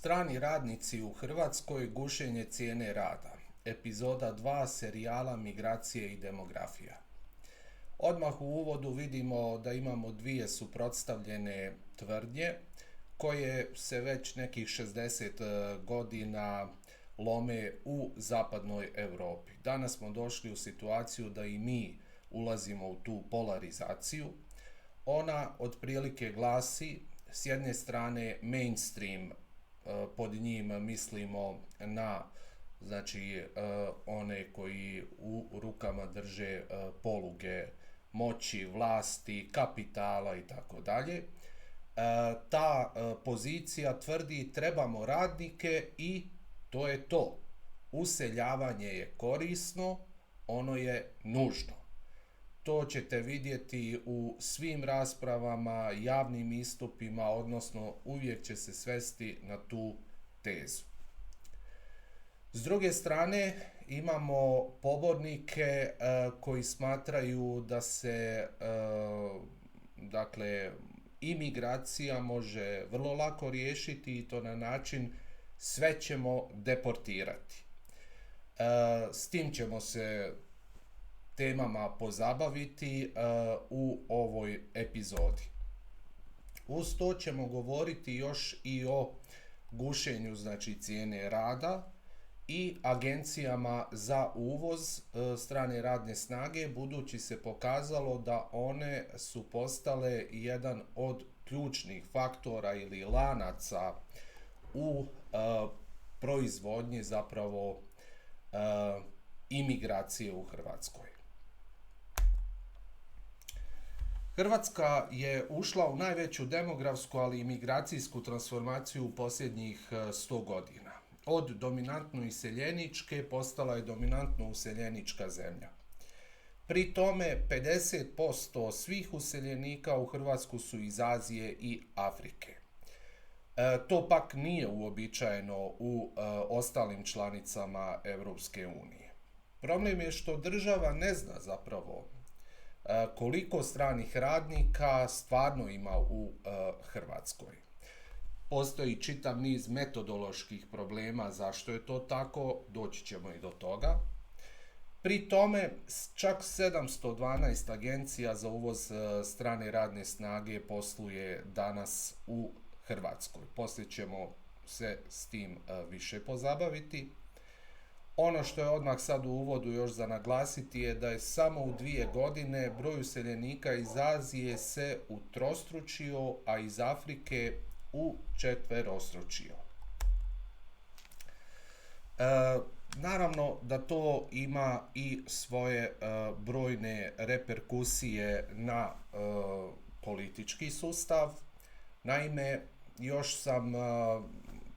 Strani radnici u Hrvatskoj, gušenje cijene rada. Epizoda 2 serijala Migracije i demografija. Odmah u uvodu vidimo da imamo dvije suprotstavljene tvrdnje koje se već nekih 60 godina lome u zapadnoj Europi. Danas smo došli u situaciju da i mi ulazimo u tu polarizaciju. Ona otprilike glasi, s jedne strane mainstream, pod njim mislimo na one koji u rukama drže poluge moći, vlasti, kapitala i tako dalje. Ta pozicija tvrdi trebamo radnike i to je to. Useljavanje je korisno, ono je nužno. To ćete vidjeti u svim raspravama, javnim istupima, odnosno uvijek će se svesti na tu tezu. S druge strane, imamo pobornike koji smatraju da se imigracija može vrlo lako riješiti i to na način sve ćemo deportirati. S tim ćemo se temama pozabaviti u ovoj epizodi. Uz to ćemo govoriti još i o gušenju cijene rada i agencijama za uvoz strane radne snage, budući se pokazalo da one su postale jedan od ključnih faktora ili lanaca u proizvodnji imigracije u Hrvatskoj. Hrvatska je ušla u najveću demografsku, ali i migracijsku transformaciju u posljednjih 100 godina. Od dominantno iseljeničke postala je dominantno useljenička zemlja. Pri tome 50% svih useljenika u Hrvatsku su iz Azije i Afrike. To pak nije uobičajeno u ostalim članicama Europske unije. Problem je što država ne zna zapravo koliko stranih radnika stvarno ima u Hrvatskoj. Postoji čitav niz metodoloških problema zašto je to tako, doći ćemo i do toga. Pri tome čak 712 agencija za uvoz strane radne snage posluje danas u Hrvatskoj. Poslije ćemo se s tim više pozabaviti. Ono što je odmah sad u uvodu još za naglasiti je da je samo u 2 godine broj useljenika iz Azije se utrostručio, a iz Afrike učetverostručio. Naravno da to ima i svoje brojne reperkusije na politički sustav. Naime, još sam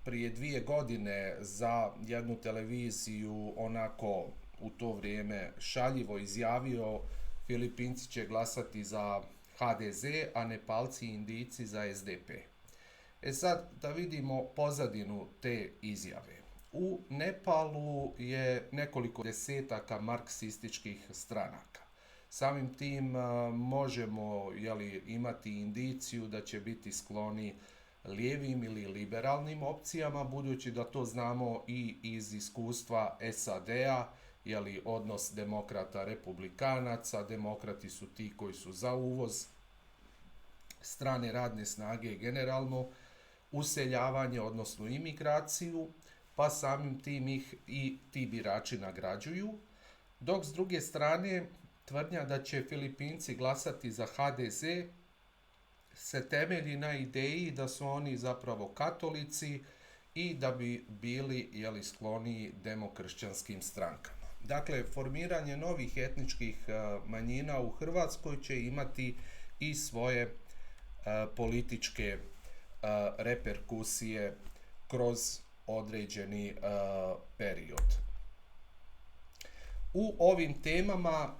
prije 2 godine za jednu televiziju onako u to vrijeme šaljivo izjavio Filipinci će glasati za HDZ, a Nepalci i Indijci za SDP. Sad da vidimo pozadinu te izjave. U Nepalu je nekoliko desetaka marksističkih stranaka. Samim tim možemo imati indiciju da će biti skloni lijevim ili liberalnim opcijama, budući da to znamo i iz iskustva SAD-a, odnos demokrata republikanaca. Demokrati su ti koji su za uvoz strane radne snage generalno, useljavanje, odnosno imigraciju, pa samim tim ih i ti birači nagrađuju, dok s druge strane tvrdnja da će Filipinci glasati za HDZ se temelji na ideji da su oni zapravo katolici i da bi bili skloniji demokršćanskim strankama. Dakle, formiranje novih etničkih manjina u Hrvatskoj će imati i svoje političke reperkusije kroz određeni period. U ovim temama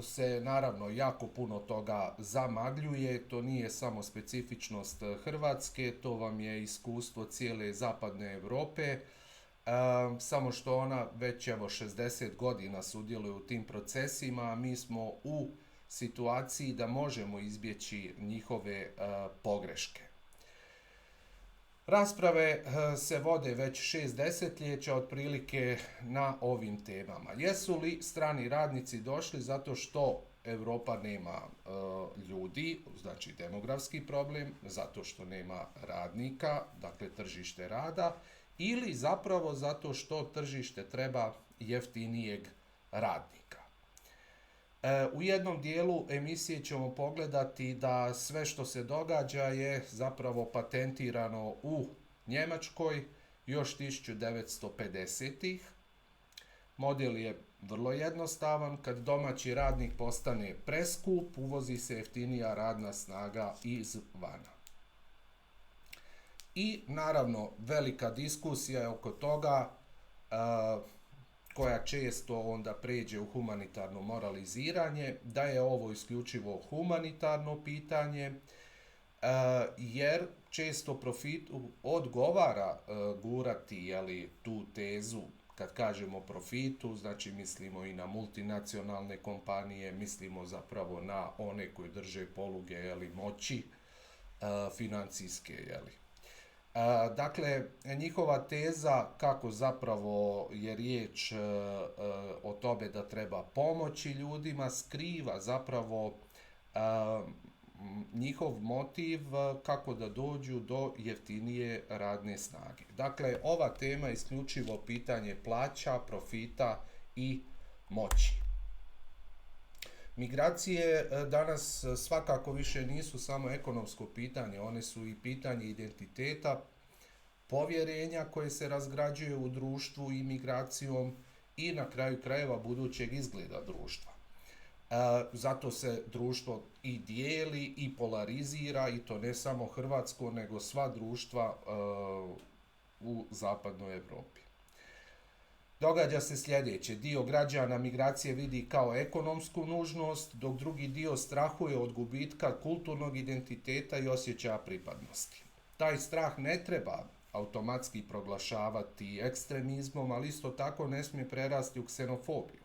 se naravno jako puno toga zamagljuje, to nije samo specifičnost Hrvatske, to vam je iskustvo cijele zapadne Europe, samo što ona već 60 godina sudjeluje u tim procesima, a mi smo u situaciji da možemo izbjeći njihove pogreške. Rasprave se vode već 6 desetljeća otprilike na ovim temama. Jesu li strani radnici došli zato što Europa nema ljudi, znači demografski problem, zato što nema radnika, dakle tržište rada, ili zapravo zato što tržište treba jeftinijeg radnika. U jednom dijelu emisije ćemo pogledati da sve što se događa je zapravo patentirano u Njemačkoj još 1950-ih. Model je vrlo jednostavan, kad domaći radnik postane preskup, uvozi se jeftinija radna snaga izvana. I naravno velika diskusija je oko toga koja često onda pređe u humanitarno moraliziranje, da je ovo isključivo humanitarno pitanje, jer često profitu odgovara gurati tu tezu. Kad kažemo profitu, znači mislimo i na multinacionalne kompanije, mislimo zapravo na one koji drže poluge moći financijske. Dakle, njihova teza kako zapravo je riječ o tome da treba pomoći ljudima skriva zapravo njihov motiv kako da dođu do jeftinije radne snage. Dakle, ova tema je isključivo pitanje plaća, profita i moći. Migracije danas svakako više nisu samo ekonomsko pitanje, one su i pitanje identiteta, povjerenja koje se razgrađuje u društvu i migracijom i na kraju krajeva budućeg izgleda društva. Zato se društvo i dijeli i polarizira, i to ne samo hrvatsko, nego sva društva u zapadnoj Europi. Događa se sljedeće: dio građana migracije vidi kao ekonomsku nužnost, dok drugi dio strahuje od gubitka kulturnog identiteta i osjećaja pripadnosti. Taj strah ne treba automatski proglašavati ekstremizmom, ali isto tako ne smije prerasti u ksenofobiju.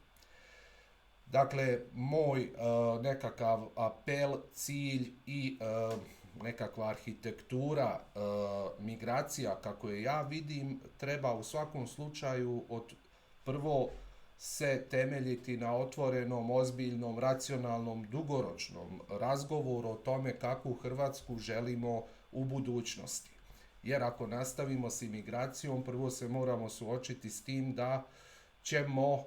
Dakle, moj nekakav apel, cilj i nekakva arhitektura migracija, kako je ja vidim, treba u svakom slučaju prvo se temeljiti na otvorenom, ozbiljnom, racionalnom, dugoročnom razgovoru o tome kakvu Hrvatsku želimo u budućnosti. Jer ako nastavimo s imigracijom, prvo se moramo suočiti s tim da ćemo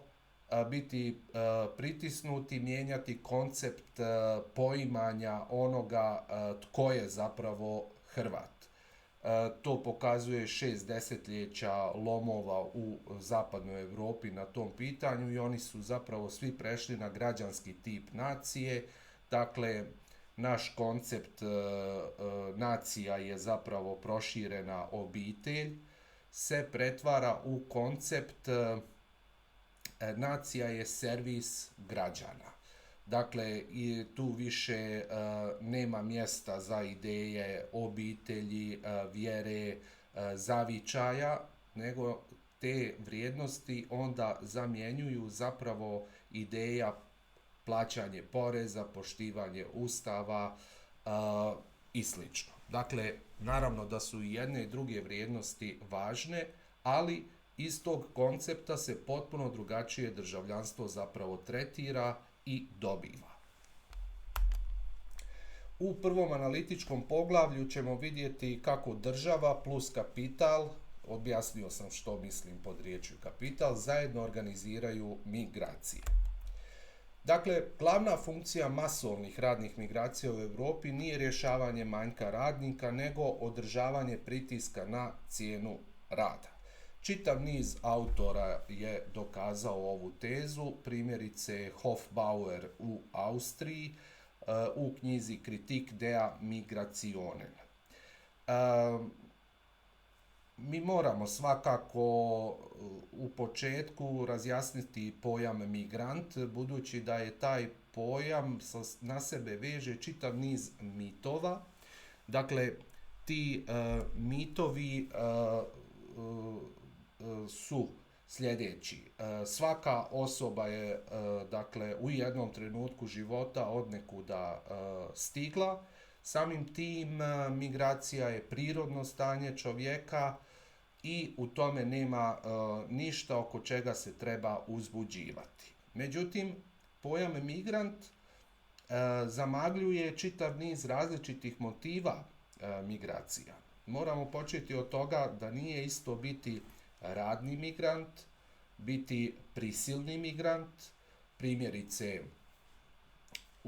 biti pritisnuti, mijenjati koncept poimanja onoga tko je zapravo Hrvat. To pokazuje 6 desetljeća lomova u zapadnoj Europi na tom pitanju i oni su zapravo svi prešli na građanski tip nacije. Dakle, naš koncept nacija je zapravo proširena obitelj, se pretvara u koncept nacija je servis građana. Dakle, i tu više nema mjesta za ideje obitelji, vjere, zavičaja, nego te vrijednosti onda zamjenjuju zapravo ideja plaćanje poreza, poštivanje ustava i sl. Dakle, naravno da su i jedne i druge vrijednosti važne, ali iz tog koncepta se potpuno drugačije državljanstvo zapravo tretira i dobiva. U prvom analitičkom poglavlju ćemo vidjeti kako država plus kapital, objasnio sam što mislim pod riječju kapital, zajedno organiziraju migracije. Dakle, glavna funkcija masovnih radnih migracija u Europi nije rješavanje manjka radnika, nego održavanje pritiska na cijenu rada. Čitav niz autora je dokazao ovu tezu, primjerice Hofbauer u Austriji u knjizi Kritik der Migrationen. Mi moramo svakako u početku razjasniti pojam migrant, budući da je taj pojam na sebe veže čitav niz mitova. Dakle, ti mitovi su sljedeći. Svaka osoba je dakle u jednom trenutku života odnekuda stigla, Samim tim migracija je prirodno stanje čovjeka i u tome nema ništa oko čega se treba uzbuđivati. Međutim, pojam migrant zamagljuje čitav niz različitih motiva migracija. Moramo početi od toga da nije isto biti radni migrant, biti prisilni migrant. Primjerice,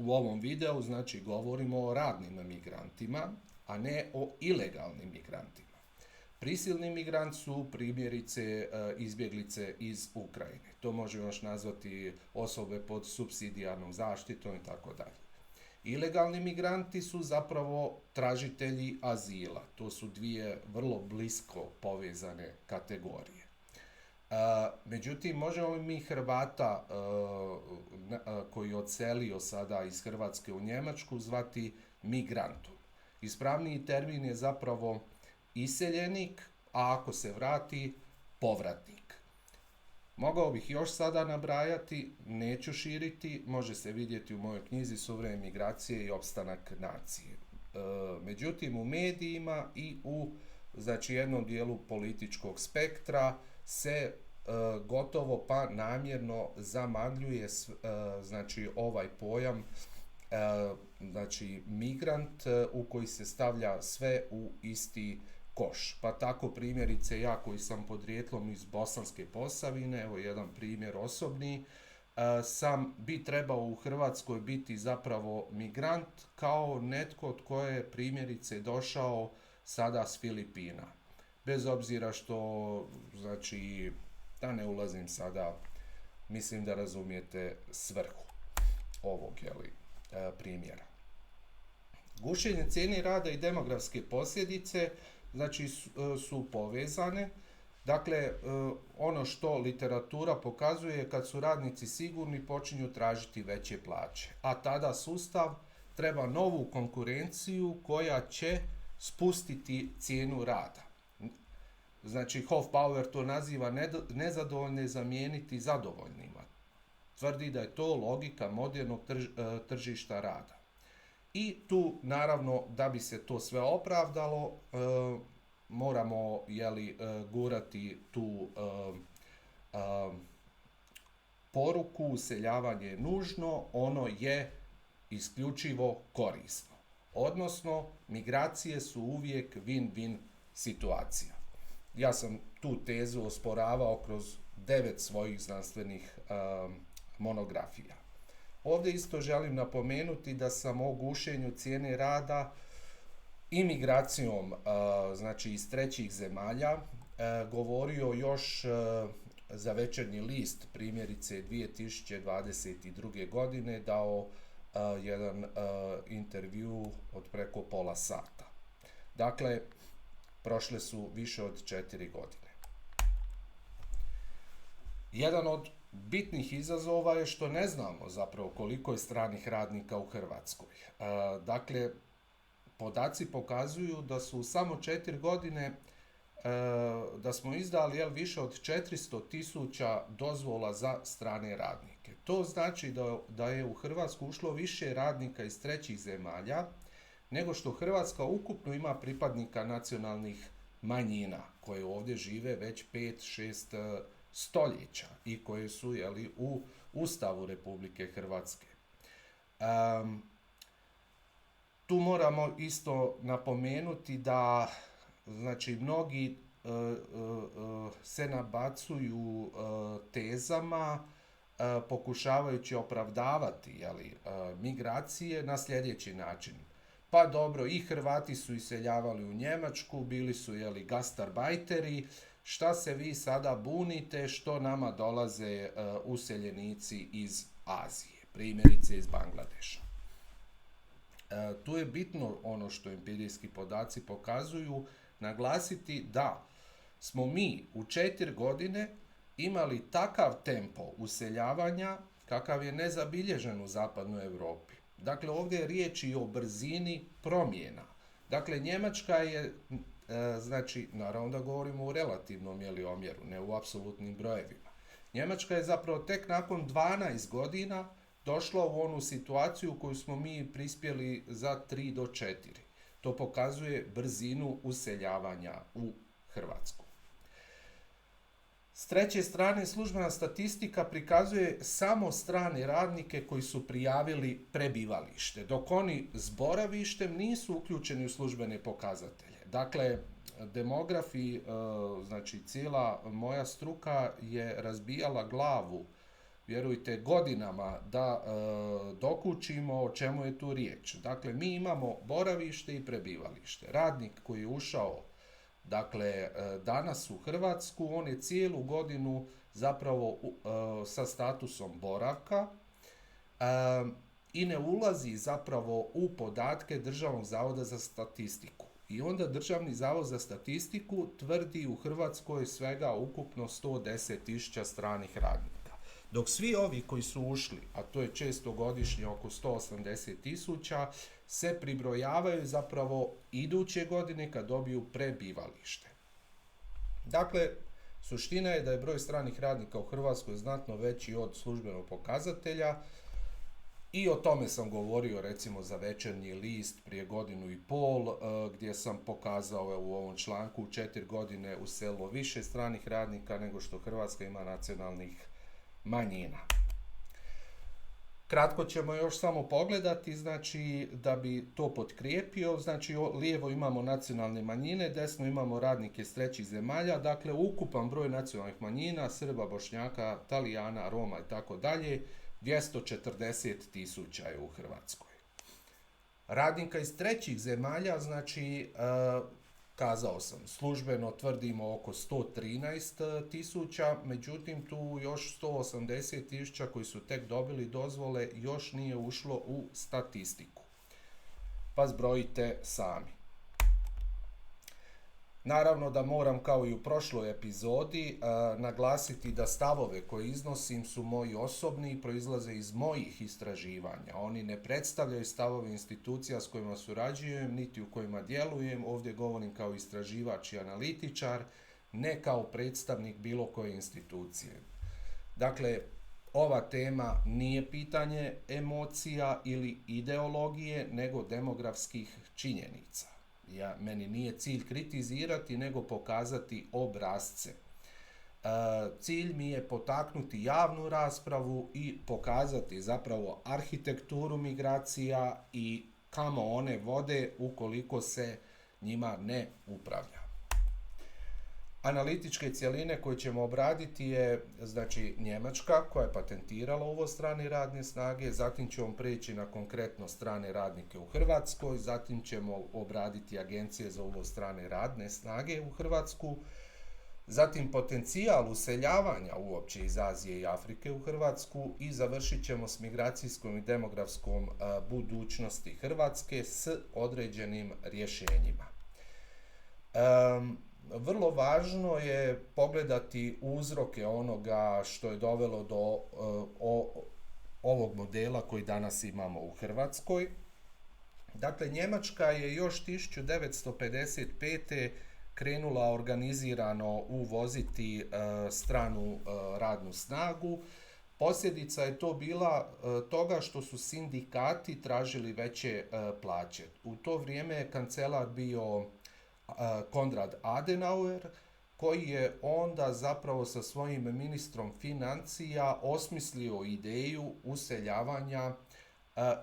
u ovom videu znači govorimo o radnim migrantima, a ne o ilegalnim migrantima. Prisilni migrant su primjerice izbjeglice iz Ukrajine. To možemo još nazvati osobe pod supsidijarnom zaštitom i tako dalje. Ilegalni migranti su zapravo tražitelji azila. To su dvije vrlo blisko povezane kategorije. Međutim, možemo li mi Hrvata koji je odselio sada iz Hrvatske u Njemačku zvati migrantom? Ispravniji termin je zapravo iseljenik, a ako se vrati, povratnik. Mogao bih još sada nabrajati, neću širiti, može se vidjeti u mojoj knjizi Suvremene migracije i opstanak nacije. Međutim, u medijima i u jednom dijelu političkog spektra se gotovo pa namjerno zamagljuje ovaj pojam migrant u koji se stavlja sve u isti koš. Pa tako primjerice ja koji sam podrijetlom iz Bosanske Posavine, evo jedan primjer osobni, bi trebao u Hrvatskoj biti zapravo migrant kao netko tko je primjerice došao sada s Filipina. Bez obzira što, da ne ulazim sada, mislim da razumijete svrhu ovog primjera. Gušenje cijene rada i demografske posljedice su povezane. Dakle, ono što literatura pokazuje, kad su radnici sigurni, počinju tražiti veće plaće. A tada sustav treba novu konkurenciju koja će spustiti cijenu rada. Hofbauer to naziva nezadovoljne zamijeniti zadovoljnima. Tvrdi da je to logika modernog tržišta rada. I tu, naravno, da bi se to sve opravdalo, moramo gurati tu poruku, useljavanje je nužno, ono je isključivo korisno. Odnosno, migracije su uvijek win-win situacija. Ja sam tu tezu osporavao kroz 9 svojih znanstvenih monografija. Ovdje isto želim napomenuti da sam o gušenju cijene rada i migracijom iz trećih zemalja govorio još za Večernji list, primjerice 2022. godine, dao jedan intervju od preko pola sata. Dakle, prošle su više od 4 godine. Jedan od bitnih izazova je što ne znamo zapravo koliko je stranih radnika u Hrvatskoj. Dakle, podaci pokazuju da su samo 4 godine da smo izdali više od 400.000 dozvola za strane radnike. To znači da je u Hrvatsku ušlo više radnika iz trećih zemalja nego što Hrvatska ukupno ima pripadnika nacionalnih manjina koje ovdje žive već 5-6 stoljeća i koje su u Ustavu Republike Hrvatske. Tu moramo isto napomenuti da mnogi se nabacuju tezama pokušavajući opravdavati migracije na sljedeći način. Pa dobro, i Hrvati su iseljavali u Njemačku, bili su gastarbajteri, šta se vi sada bunite što nama dolaze useljenici iz Azije, primjerice iz Bangladeša. Tu je bitno ono što empirijski podaci pokazuju, naglasiti da smo mi u 4 godine imali takav tempo useljavanja kakav je nezabilježen u zapadnoj Europi. Dakle, ovdje je riječ i o brzini promjena. Dakle, Njemačka je, naravno da govorimo u relativnom omjeru, ne u apsolutnim brojevima. Njemačka je zapravo tek nakon 12 godina došla u onu situaciju u koju smo mi prispjeli za 3 do 4. To pokazuje brzinu useljavanja u Hrvatsku. S treće strane, službena statistika prikazuje samo strane radnike koji su prijavili prebivalište, dok oni s boravištem nisu uključeni u službene pokazatelje. Dakle, demografi, znači cijela moja struka je razbijala glavu, vjerujte, godinama da dokučimo o čemu je tu riječ. Dakle, mi imamo boravište i prebivalište. Radnik koji je ušao danas u Hrvatsku, on je cijelu godinu zapravo sa statusom boravka i ne ulazi zapravo u podatke Državnog zavoda za statistiku. I onda Državni zavod za statistiku tvrdi u Hrvatskoj svega ukupno 110.000 stranih radnika. Dok svi ovi koji su ušli, a to je često godišnje oko 180.000, se pribrojavaju zapravo iduće godine kad dobiju prebivalište. Dakle, suština je da je broj stranih radnika u Hrvatskoj znatno veći od službenog pokazatelja i o tome sam govorio recimo za Večernji list prije 1,5 godine, gdje sam pokazao u ovom članku 4 godine uselilo više stranih radnika nego što Hrvatska ima nacionalnih manjina. Kratko ćemo još samo pogledati, znači da bi to potkrijepio, znači lijevo imamo nacionalne manjine, desno imamo radnike iz trećih zemalja, dakle ukupan broj nacionalnih manjina, Srba, Bošnjaka, Talijana, Roma i tako dalje, 240.000 je u Hrvatskoj. Radnika iz trećih zemalja, znači kazao sam, službeno tvrdimo oko 113.000, međutim tu još 180.000 koji su tek dobili dozvole još nije ušlo u statistiku. Pa zbrojite sami. Naravno da moram kao i u prošloj epizodi naglasiti da stavove koje iznosim su moji osobni i proizlaze iz mojih istraživanja. Oni ne predstavljaju stavove institucija s kojima surađujem, niti u kojima djelujem. Ovdje govorim kao istraživač i analitičar, ne kao predstavnik bilo koje institucije. Dakle, ova tema nije pitanje emocija ili ideologije, nego demografskih činjenica. Meni nije cilj kritizirati, nego pokazati obrasce. Cilj mi je potaknuti javnu raspravu i pokazati zapravo arhitekturu migracija i kamo one vode ukoliko se njima ne upravlja. Analitičke cjeline koje ćemo obraditi je znači Njemačka koja je patentirala uvoz strane radne snage, zatim ćemo preći na konkretno strane radnike u Hrvatskoj, zatim ćemo obraditi agencije za uvoz strane radne snage u Hrvatsku, zatim potencijal useljavanja uopće iz Azije i Afrike u Hrvatsku i završit ćemo s migracijskom i demografskom budućnosti Hrvatske s određenim rješenjima. Vrlo važno je pogledati uzroke onoga što je dovelo do ovog modela koji danas imamo u Hrvatskoj. Dakle, Njemačka je još 1955. krenula organizirano uvoziti stranu radnu snagu. Posljedica je to bila toga što su sindikati tražili veće plaće. U to vrijeme je kancelar bio Konrad Adenauer, koji je onda zapravo sa svojim ministrom financija osmislio ideju useljavanja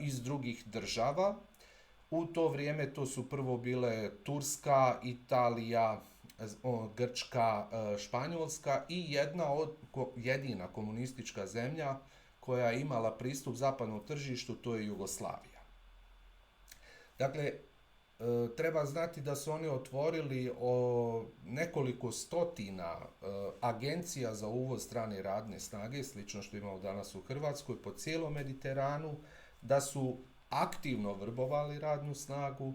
iz drugih država. U to vrijeme to su prvo bile Turska, Italija, Grčka, Španjolska i jedina komunistička zemlja koja je imala pristup zapadnom tržištu, to je Jugoslavija. Dakle, treba znati da su oni otvorili nekoliko stotina agencija za uvoz strane radne snage, slično što imamo danas u Hrvatskoj, po cijelom Mediteranu, da su aktivno vrbovali radnu snagu,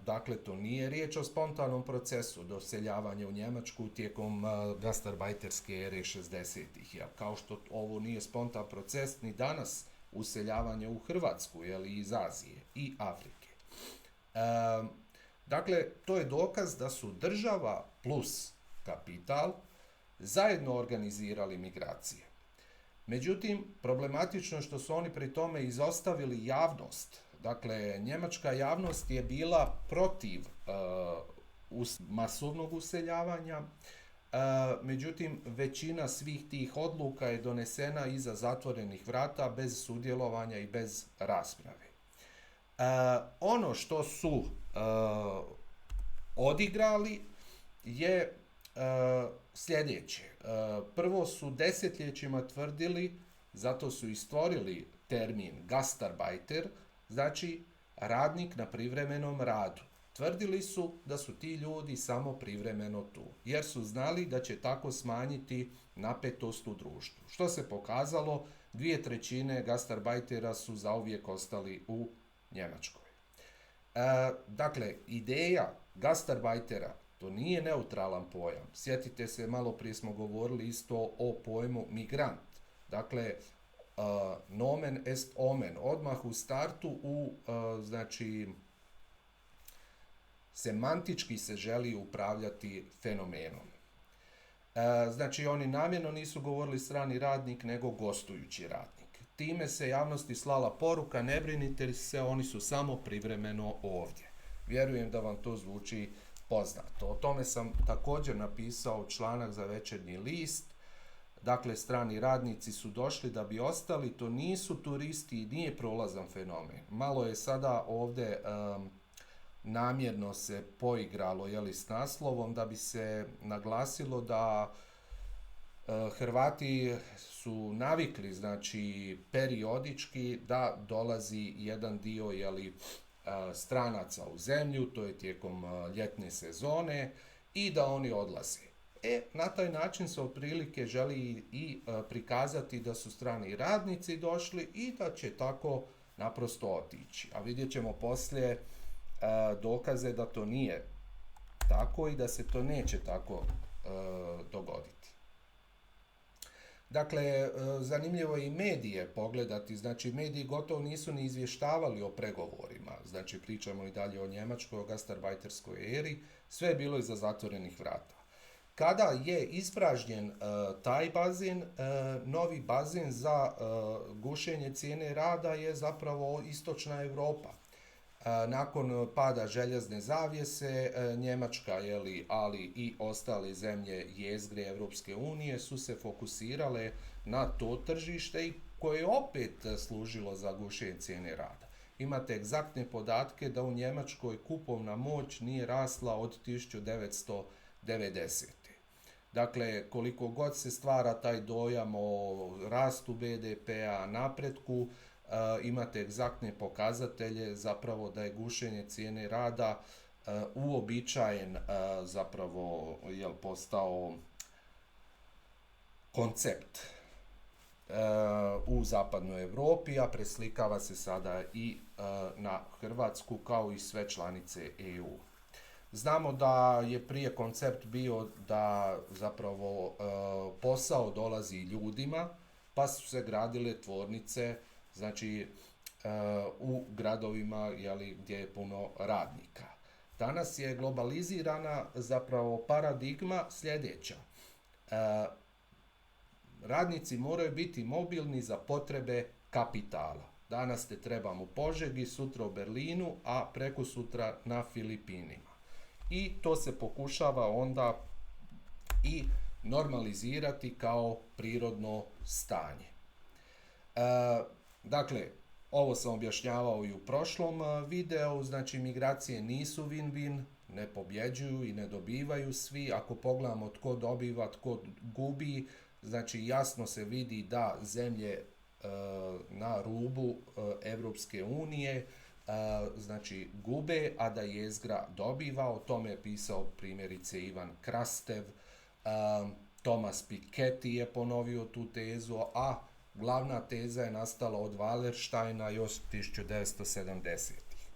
dakle to nije riječ o spontanom procesu doseljavanja u Njemačku tijekom gastarbajterske ere 60-ih, kao što ovo nije spontan proces ni danas useljavanje u Hrvatsku, iz Azije i Afrike. Dakle, to je dokaz da su država plus kapital zajedno organizirali migracije. Međutim, problematično je što su oni pri tome izostavili javnost. Dakle, njemačka javnost je bila protiv masovnog useljavanja, međutim, većina svih tih odluka je donesena iza zatvorenih vrata, bez sudjelovanja i bez rasprave. Ono što su odigrali je sljedeće. Prvo su desetljećima tvrdili, zato su i stvorili termin gastarbeiter, znači radnik na privremenom radu. Tvrdili su da su ti ljudi samo privremeno tu, jer su znali da će tako smanjiti napetost u društvu. Što se pokazalo, 2/3 gastarbeitera su zauvijek ostali u Njemačkoj. Dakle, ideja gastarbeitera, to nije neutralan pojam. Sjetite se, malo prije smo govorili isto o pojmu migrant. Dakle, nomen est omen. Odmah u startu znači, semantički se želi upravljati fenomenom. Znači, oni namjerno nisu govorili strani radnik, nego gostujući radnik. Time se javnosti slala poruka, ne brinite se, oni su samo privremeno ovdje. Vjerujem da vam to zvuči poznato. O tome sam također napisao članak za Večernji list. Dakle, strani radnici su došli da bi ostali, to nisu turisti i nije prolazan fenomen. Malo je sada ovdje namjerno se poigralo s naslovom da bi se naglasilo da Hrvati su navikli, znači periodički, da dolazi jedan dio stranaca u zemlju, to je tijekom ljetne sezone, i da oni odlaze. Na taj način se otprilike želi i prikazati da su strani radnici došli i da će tako naprosto otići. A vidjet ćemo poslije dokaze da to nije tako i da se to neće tako dogoditi. Dakle, zanimljivo je i medije pogledati, znači mediji gotovo nisu ni izvještavali o pregovorima, znači pričamo i dalje o Njemačkoj, o gastarbeiterskoj eri, sve je bilo iza zatvorenih vrata. Kada je ispražnjen taj bazen, novi bazen za gušenje cijene rada je zapravo istočna Europa. Nakon pada željezne zavjese, Njemačka, ali i ostale zemlje jezgre Europske unije su se fokusirale na to tržište i koje je opet služilo za gušenje cijene rada. Imate egzaktne podatke da u Njemačkoj kupovna moć nije rasla od 1990. Dakle, koliko god se stvara taj dojam o rastu BDP-a, napretku, imate egzaktne pokazatelje zapravo da je gušenje cijene rada uobičajen zapravo postao koncept u zapadnoj Europi, a preslikava se sada i na Hrvatsku kao i sve članice EU. Znamo da je prije koncept bio da zapravo posao dolazi ljudima, pa su se gradile tvornice, znači u gradovima gdje je puno radnika. Danas je globalizirana zapravo paradigma sljedeća. Radnici moraju biti mobilni za potrebe kapitala. Danas te trebam u Požegi, sutra u Berlinu, a prekosutra na Filipinima. I to se pokušava onda i normalizirati kao prirodno stanje. Dakle, ovo sam objašnjavao i u prošlom videu, znači migracije nisu win-win, ne pobjeđuju i ne dobivaju svi. Ako pogledamo tko dobiva, tko gubi, znači jasno se vidi da zemlje na rubu Europske unije znači gube, a da jezgra dobiva. O tome je pisao primjerice Ivan Krastev, Thomas Piketty je ponovio tu tezu, a glavna teza je nastala od Wallersteina još 1970-ih.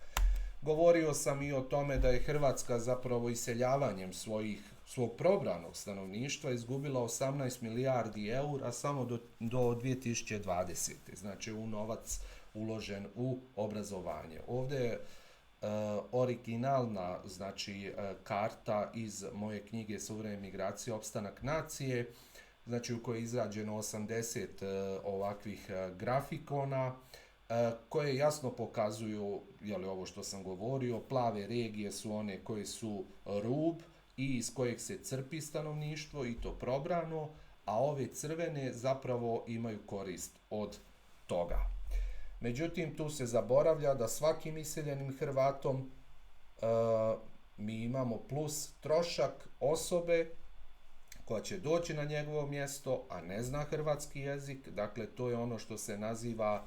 Govorio sam i o tome da je Hrvatska zapravo iseljavanjem svog probranog stanovništva izgubila 18 milijardi eura samo do 2020. Znači u novac uložen u obrazovanje. Ovdje je originalna karta iz moje knjige Suvremene migracije, opstanak nacije. znači u kojoj je izrađeno 80 ovakvih grafikona koje jasno pokazuju, jeli ovo što sam govorio, plave regije su one koje su rub i iz kojeg se crpi stanovništvo i to probrano, a ove crvene zapravo imaju korist od toga. Međutim, tu se zaboravlja da svakim iseljenim Hrvatom mi imamo plus trošak osobe koja će doći na njegovo mjesto, a ne zna hrvatski jezik. Dakle, to je ono što se naziva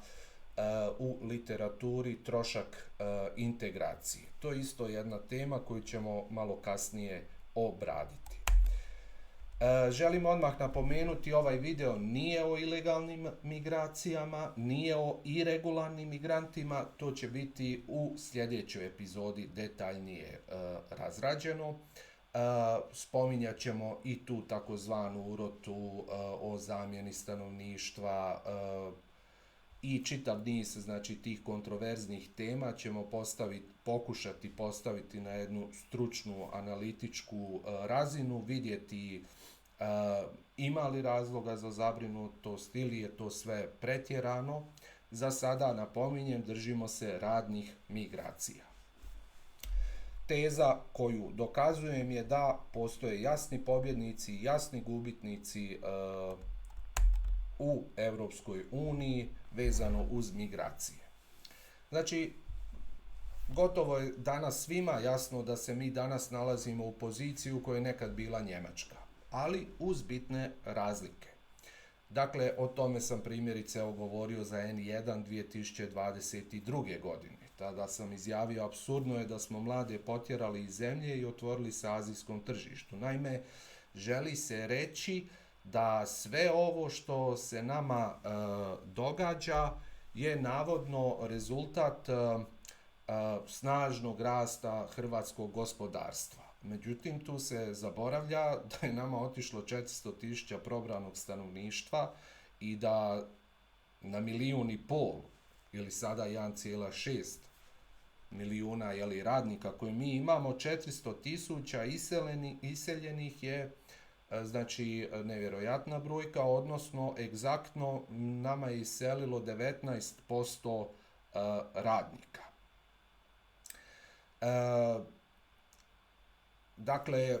u literaturi trošak integracije. To je isto jedna tema koju ćemo malo kasnije obraditi. Želim odmah napomenuti, ovaj video nije o ilegalnim migracijama, nije o iregularnim migrantima, to će biti u sljedećoj epizodi detaljnije razrađeno. Spominjat ćemo i tu takozvanu urotu o zamjeni stanovništva i čitav niz, znači, tih kontroverznih tema ćemo pokušati postaviti na jednu stručnu analitičku razinu, vidjeti ima li razloga za zabrinutost ili je to sve pretjerano. Za sada, napominjem, držimo se radnih migracija. Teza koju dokazujem je da postoje jasni pobjednici i jasni gubitnici u Europskoj uniji vezano uz migracije. Znači, gotovo je danas svima jasno da se mi danas nalazimo u poziciji u kojoj je nekad bila Njemačka, ali uz bitne razlike. Dakle, o tome sam primjerice govorio za N1 2022. godine. Tada sam izjavio, apsurdno je da smo mlade potjerali iz zemlje i otvorili se azijskom tržištu. Naime, želi se reći da sve ovo što se nama događa je navodno rezultat snažnog rasta hrvatskog gospodarstva. Međutim, tu se zaboravlja da je nama otišlo 400.000 probranog stanovništva i da na 1,5 milijuna ili sada 1,6 milijuna radnika koje mi imamo, 400.000 iseljenih je znači nevjerojatna brojka, odnosno egzaktno nama je iselilo 19% radnika. Dakle,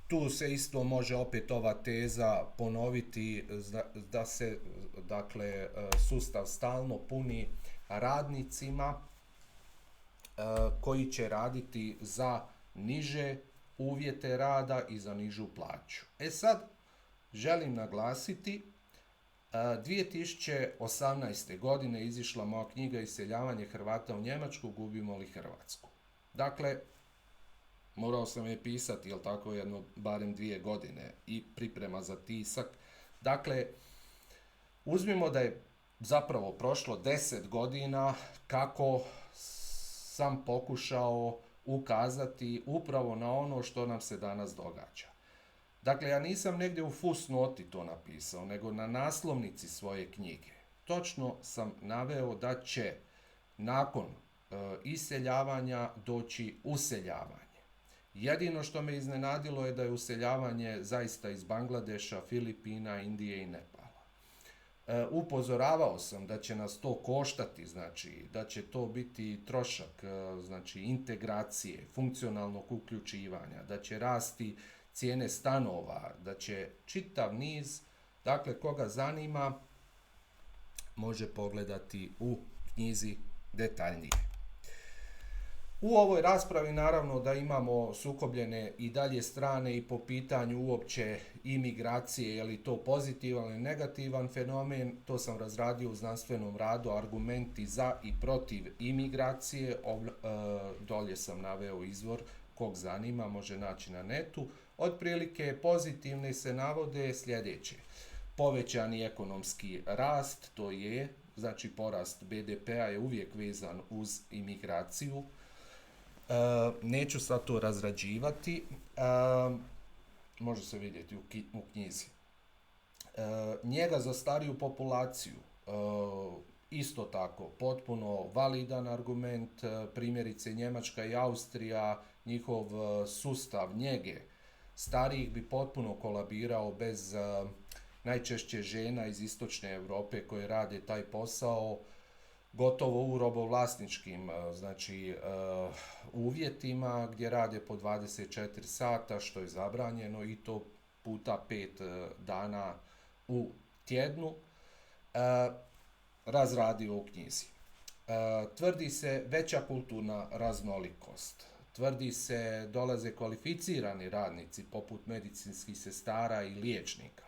tu se isto može opet ova teza ponoviti da se, dakle, sustav stalno puni radnicima koji će raditi za niže uvjete rada i za nižu plaću. Sad, želim naglasiti, 2018. godine izišla moja knjiga Iseljavanje Hrvata u Njemačku, gubimo li Hrvatsku. Dakle, morao sam je pisati, jel tako, barem 2 godine i priprema za tisak. Dakle, uzmimo da je zapravo prošlo 10 godina kako sam pokušao ukazati upravo na ono što nam se danas događa. Dakle, ja nisam negdje u fusnoti to napisao, nego na naslovnici svoje knjige. Točno sam naveo da će nakon iseljavanja doći useljavanje. Jedino što me iznenadilo je da je useljavanje zaista iz Bangladeša, Filipina, Indije i Nepala. Upozoravao sam da će nas to koštati, znači da će to biti trošak, znači integracije, funkcionalnog uključivanja, da će rasti cijene stanova, da će čitav niz, dakle, koga zanima, može pogledati u knjizi detaljnije. U ovoj raspravi naravno da imamo sukobljene i dalje strane i po pitanju uopće imigracije, je li to pozitivan ili negativan fenomen, to sam razradio u znanstvenom radu, argumenti za i protiv imigracije, dolje sam naveo izvor, kog zanima, može naći na netu. Otprilike pozitivne se navode sljedeće: povećani ekonomski rast, to je, znači porast BDP-a je uvijek vezan uz imigraciju. Neću sad to razrađivati, može se vidjeti u knjizi. Njega za stariju populaciju, isto tako, potpuno validan argument, primjerice Njemačka i Austrija, njihov sustav njege starijih bi potpuno kolabirao bez najčešće žena iz istočne Europe koje rade taj posao gotovo u robovlasničkim uvjetima gdje rade po 24 sata što je zabranjeno i to puta 5 dana u tjednu, razradio u knjizi. Tvrdi se veća kulturna raznolikost, tvrdi se dolaze kvalificirani radnici poput medicinskih sestara i liječnika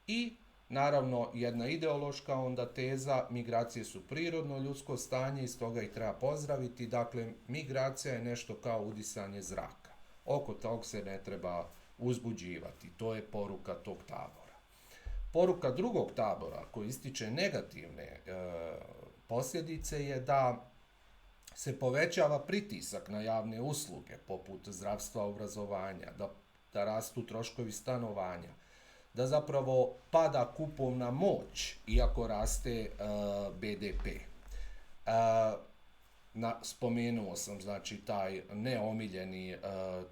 i naravno jedna ideološka onda teza, migracije su prirodno ljudsko stanje i stoga ih treba pozdraviti, dakle migracija je nešto kao udisanje zraka, oko tog se ne treba uzbuđivati, to je poruka tog tabora. Poruka drugog tabora koji ističe negativne posljedice je da se povećava pritisak na javne usluge poput zdravstva, obrazovanja, da rastu troškovi stanovanja, da zapravo pada kupovna moć iako raste BDP. Spomenuo sam znači taj neomiljeni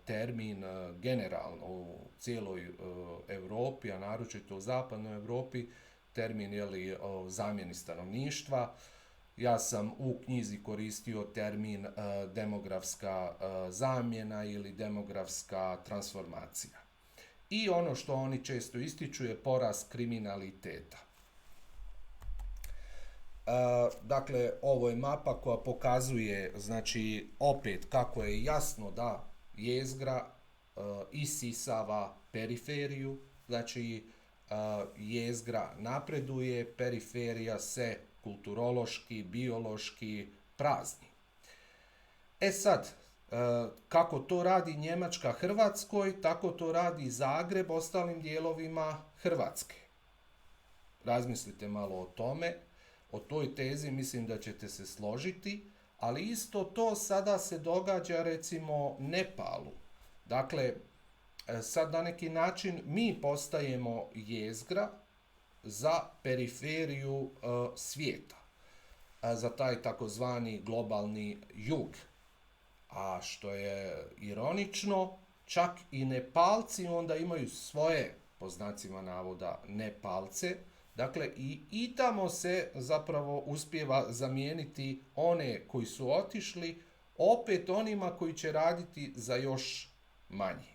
termin generalno u cijeloj Europi, a naročito u zapadnoj Europi, termin zamjeni stanovništva. Ja sam u knjizi koristio termin demografska zamjena ili demografska transformacija. I ono što oni često ističu je porast kriminaliteta. Dakle, ovo je mapa koja pokazuje, znači, opet kako je jasno da jezgra isisava periferiju, znači jezgra napreduje, periferija se kulturološki, biološki prazni. E sad, kako to radi Njemačka Hrvatskoj, tako to radi Zagreb ostalim dijelovima Hrvatske. Razmislite malo o tome, o toj tezi mislim da ćete se složiti, ali isto to sada se događa recimo Nepalu. Dakle, sad na neki način mi postajemo jezgra za periferiju svijeta, za taj takozvani globalni jug. A što je ironično, čak i Nepalci onda imaju svoje, po znacima navoda, Nepalce. Dakle, i tamo se zapravo uspijeva zamijeniti one koji su otišli, opet onima koji će raditi za još manje.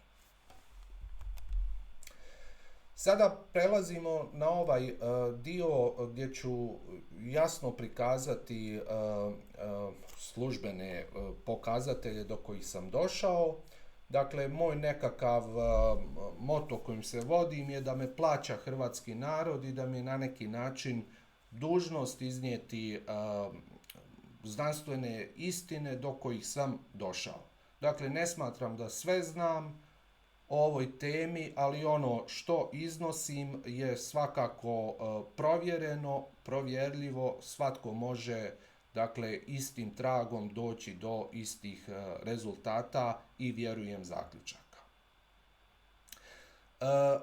Sada prelazimo na ovaj dio gdje ću jasno prikazati službene pokazatelje do kojih sam došao. Dakle, moj nekakav moto kojim se vodim je da me plaća hrvatski narod i da mi je na neki način dužnost iznijeti znanstvene istine do kojih sam došao. Dakle, ne smatram da sve znam o ovoj temi, ali ono što iznosim je svakako provjereno, provjerljivo, svatko može dakle istim tragom doći do istih rezultata i vjerujem zaključaka.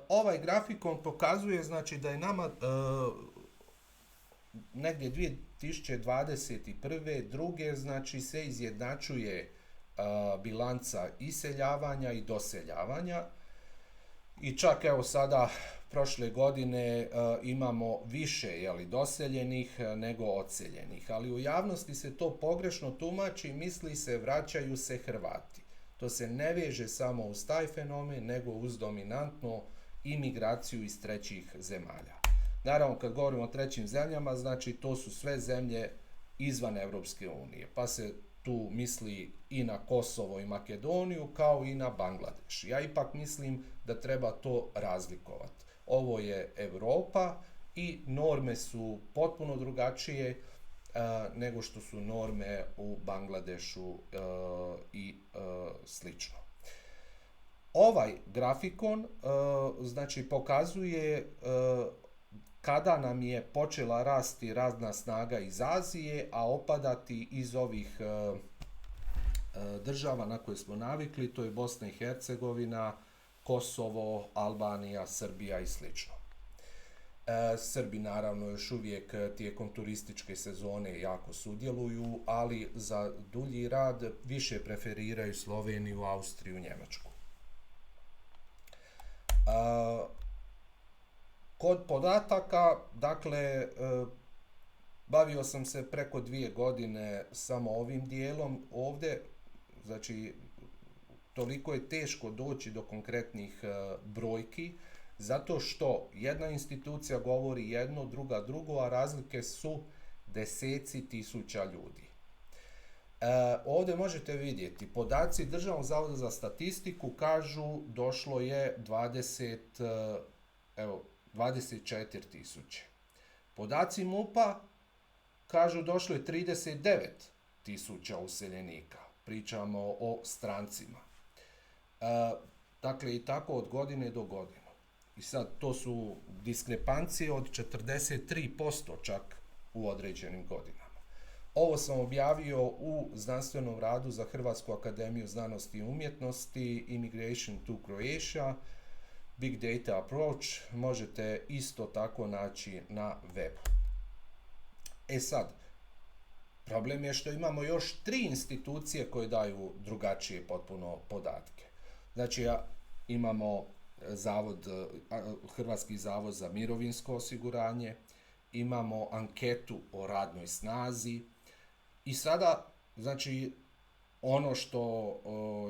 Ovaj grafikon pokazuje znači da je nama negdje 2021. druge znači se izjednačuje bilanca iseljavanja i doseljavanja i čak evo sada prošle godine imamo više doseljenih nego odseljenih, ali u javnosti se to pogrešno tumači, misli se vraćaju se Hrvati. To se ne veže samo uz taj fenomen, nego uz dominantnu imigraciju iz trećih zemalja. Naravno, kad govorimo o trećim zemljama, znači to su sve zemlje izvan Europske unije, pa se tu misli i na Kosovo i Makedoniju, kao i na Bangladeš. Ja ipak mislim da treba to razlikovati. Ovo je Europa i norme su potpuno drugačije nego što su norme u Bangladešu i slično. Ovaj grafikon znači pokazuje kada nam je počela rasti radna snaga iz Azije, a opadati iz ovih država na koje smo navikli, to je Bosna i Hercegovina, Kosovo, Albanija, Srbija i sl. Srbi naravno još uvijek tijekom turističke sezone jako sudjeluju, ali za dulji rad više preferiraju Sloveniju, Austriju, Njemačku. Kod podataka, dakle, bavio sam se preko 2 godine samo ovim dijelom ovdje, znači toliko je teško doći do konkretnih brojki, zato što jedna institucija govori jedno, druga drugo, a razlike su deseci tisuća ljudi. Ovdje možete vidjeti, podaci Državnog zavoda za statistiku kažu došlo je 24 tisuće. Podaci MUP-a kažu došlo je 39 tisuća useljenika. Pričamo o strancima. Dakle, i tako od godine do godine. I sad, to su diskrepancije od 43% čak u određenim godinama. Ovo sam objavio u znanstvenom radu za Hrvatsku akademiju znanosti i umjetnosti Immigration to Croatia, Big Data Approach, možete isto tako naći na webu. E sad, problem je što imamo još 3 institucije koje daju drugačije potpuno podatke. Znači, imamo Hrvatski zavod za mirovinsko osiguranje, imamo anketu o radnoj snazi i sada, znači, ono što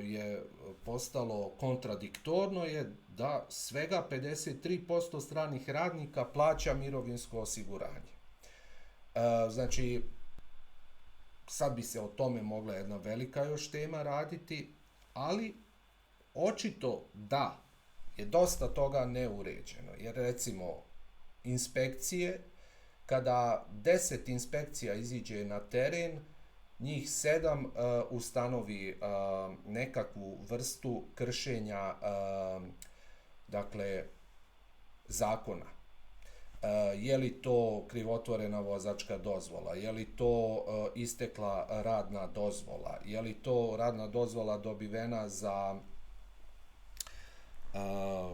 je postalo kontradiktorno je da svega 53% stranih radnika plaća mirovinsko osiguranje. Znači, sad bi se o tome mogla jedna velika još tema raditi, ali očito da je dosta toga neuređeno, jer recimo inspekcije, kada 10 inspekcija iziđe na teren, njih 7 ustanovi nekakvu vrstu kršenja dakle zakona. Je li to krivotvorena vozačka dozvola, je li to istekla radna dozvola, je li to radna dozvola dobivena za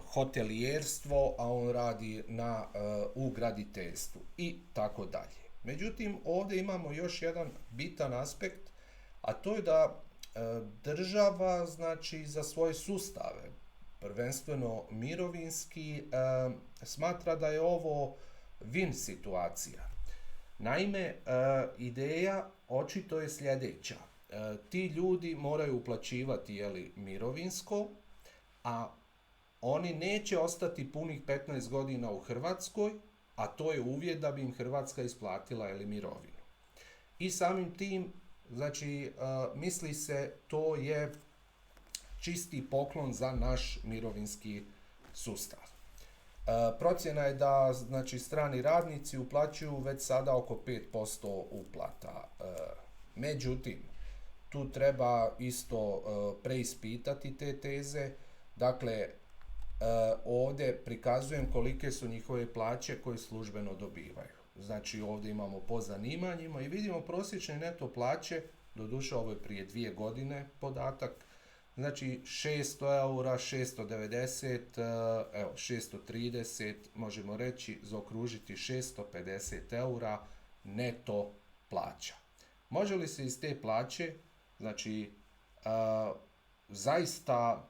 hotelijerstvo, a on radi u graditeljstvu i tako dalje. Međutim, ovdje imamo još jedan bitan aspekt, a to je da država, znači, za svoje sustave, prvenstveno mirovinski, smatra da je ovo win situacija. Naime, ideja očito je sljedeća. Ti ljudi moraju uplaćivati mirovinsko, a oni neće ostati punih 15 godina u Hrvatskoj, a to je uvjet da bi im Hrvatska isplatila mirovinu. I samim tim, znači, misli se, to je čisti poklon za naš mirovinski sustav. Procjena je da, znači, strani radnici uplaćuju već sada oko 5% uplata. Međutim, tu treba isto preispitati te teze. Dakle, ovdje prikazujem kolike su njihove plaće koje službeno dobivaju. Znači, ovdje imamo po zanimanjima i vidimo prosječne neto plaće, doduše ovo je prije 2 godine podatak, znači 600 eura, 690, 630, možemo reći, zaokružiti 650 eura neto plaća. Može li se iz te plaće, znači, zaista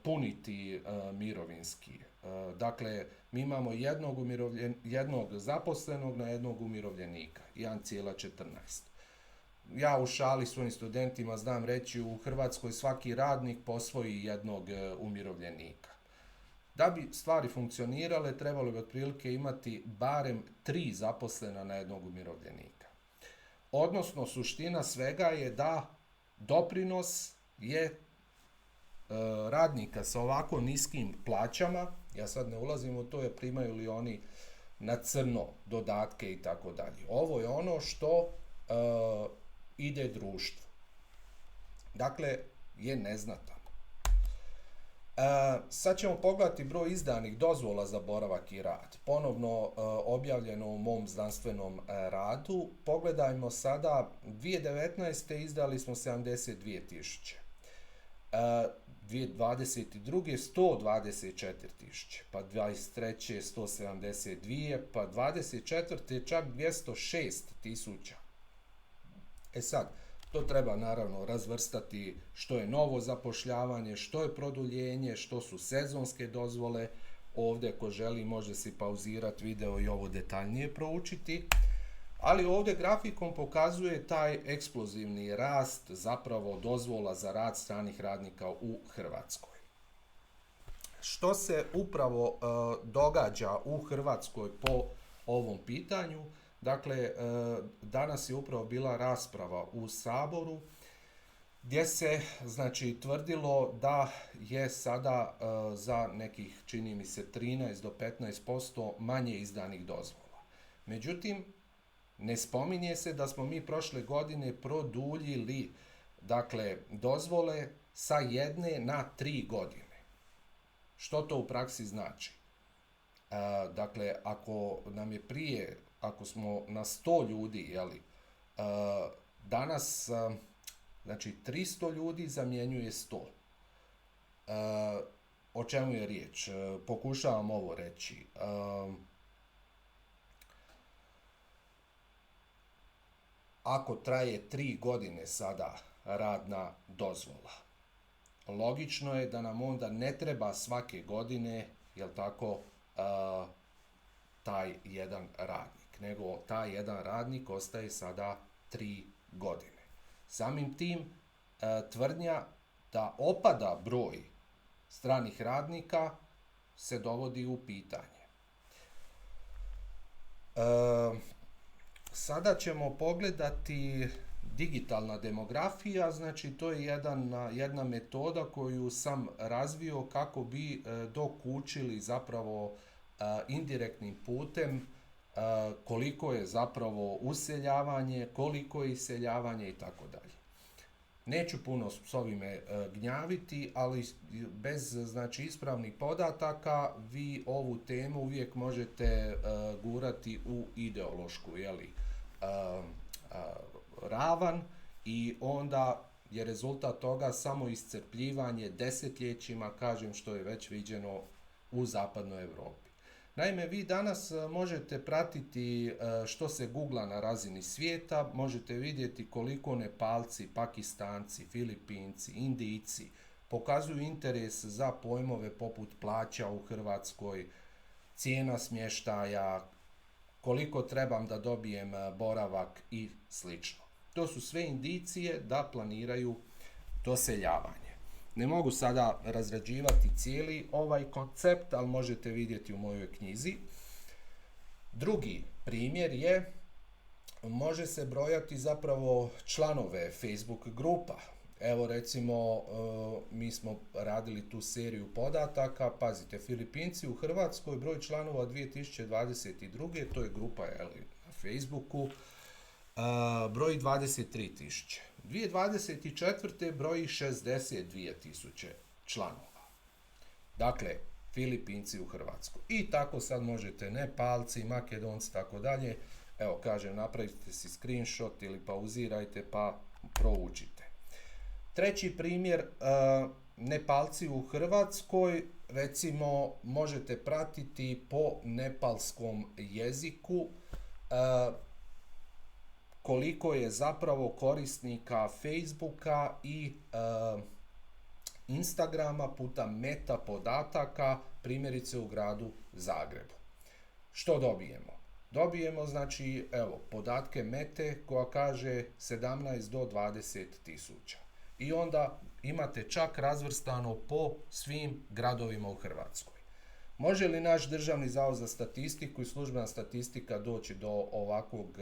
puniti mirovinski? Dakle, mi imamo jednog zaposlenog na jednog umirovljenika, 1,14. Ja u šali svojim studentima znam reći, u Hrvatskoj svaki radnik posvoji jednog umirovljenika. Da bi stvari funkcionirale, trebalo bi otprilike imati barem 3 zaposlena na jednog umirovljenika. Odnosno, suština svega je da doprinos je radnika sa ovako niskim plaćama, ja sad ne ulazim u to, jer primaju li oni na crno dodatke i tako dalje. Ovo je ono što ide društvu. Dakle, je neznatan. Sad ćemo pogledati broj izdanih dozvola za boravak i rad. Ponovno objavljeno u mom znanstvenom radu. Pogledajmo sada, 2019. izdali smo 72.000. 2022. 124.000, pa 23. 172, pa 24. čak 206.000. E sad, to treba naravno razvrstati što je novo zapošljavanje, što je produljenje, što su sezonske dozvole. ovdje ko želi može si pauzirati video i ovo detaljnije proučiti. Ali ovdje grafikom pokazuje taj eksplozivni rast zapravo dozvola za rad stranih radnika u Hrvatskoj. Što se upravo događa u Hrvatskoj po ovom pitanju? Dakle, danas je upravo bila rasprava u Saboru gdje se znači tvrdilo da je sada za nekih, čini mi se, 13 do 15% manje izdanih dozvola. Međutim, ne spominje se da smo mi prošle godine produljili dakle dozvole sa 1 na 3 godine. Što to u praksi znači? Dakle, ako nam je prije, ako smo na 100 ljudi, danas znači 300 ljudi zamjenjuje 100. O čemu je riječ? Pokušavam ovo reći. Ako traje 3 godine sada radna dozvola, logično je da nam onda ne treba svake godine, taj jedan radnik, nego taj jedan radnik ostaje sada 3 godine. Samim tim, tvrdnja da opada broj stranih radnika se dovodi u pitanje. Sada ćemo pogledati digitalna demografija, znači to je jedna metoda koju sam razvio kako bi dokučili zapravo indirektnim putem koliko je zapravo useljavanje, koliko je iseljavanje i tako dalje. Neću puno s ovime gnjaviti, ali bez znači ispravnih podataka vi ovu temu uvijek možete gurati u ideološku ravan i onda je rezultat toga samo iscrpljivanje desetljećima, kažem, što je već viđeno u zapadnoj Europi. Naime, vi danas možete pratiti što se googla na razini svijeta, možete vidjeti koliko Nepalci, Pakistanci, Filipinci, Indijci pokazuju interes za pojmove poput plaća u Hrvatskoj, cijena smještaja, koliko trebam da dobijem boravak i slično. To su sve indicije da planiraju doseljavanje. Ne mogu sada razrađivati cijeli ovaj koncept, ali možete vidjeti u mojoj knjizi. Drugi primjer je, može se brojati zapravo članove Facebook grupa. Evo recimo, mi smo radili tu seriju podataka, pazite, Filipinci u Hrvatskoj, broj članova 2022. To je grupa na Facebooku, broji 23.000. 2024. broji 62.000 članova. Dakle, Filipinci u Hrvatskoj. I tako sad možete Nepalci, Makedonci, tako dalje. Evo, kažem, napravite si screenshot ili pauzirajte pa proučite. Treći primjer, Nepalci u Hrvatskoj, recimo, možete pratiti po nepalskom jeziku koliko je zapravo korisnika Facebooka i Instagrama puta meta podataka, primjerice u gradu Zagrebu. Što dobijemo? Dobijemo, znači, evo, podatke mete koja kaže 17 do 20 tisuća. I onda imate čak razvrstano po svim gradovima u Hrvatskoj. Može li naš Državni zavod za statistiku i službena statistika doći do ovakvog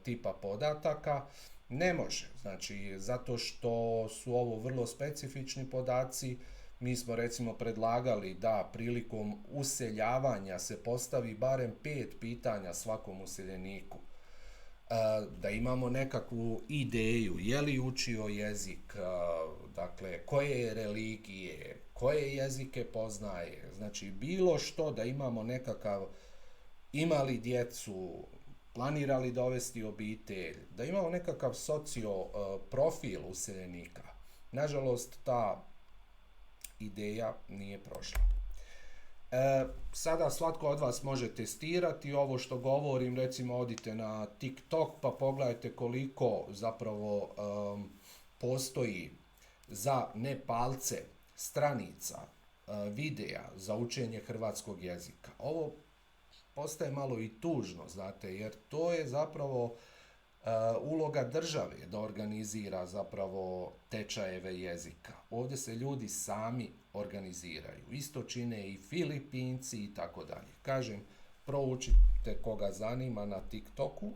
tipa podataka? Ne može, znači zato što su ovo vrlo specifični podaci. Mi smo recimo predlagali da prilikom useljavanja se postavi barem 5 pitanja svakom useljeniku. Da imamo nekakvu ideju, je li učio jezik, dakle, koje je religije, koje jezike poznaje, znači bilo što, da imamo nekakav, imali djecu, planirali dovesti obitelj, da imamo nekakav profil useljenika. Nažalost, ta ideja nije prošla. Sada svatko od vas može testirati ovo što govorim, recimo odite na TikTok pa pogledajte koliko zapravo postoji za Nepalce stranica videa za učenje hrvatskog jezika. Ovo postaje malo i tužno, znate, jer to je zapravo uloga države da organizira zapravo tečajeve jezika. Ovdje se ljudi sami organiziraju. Isto čine i Filipinci i tako dalje. Kažem, proučite koga zanima na TikToku.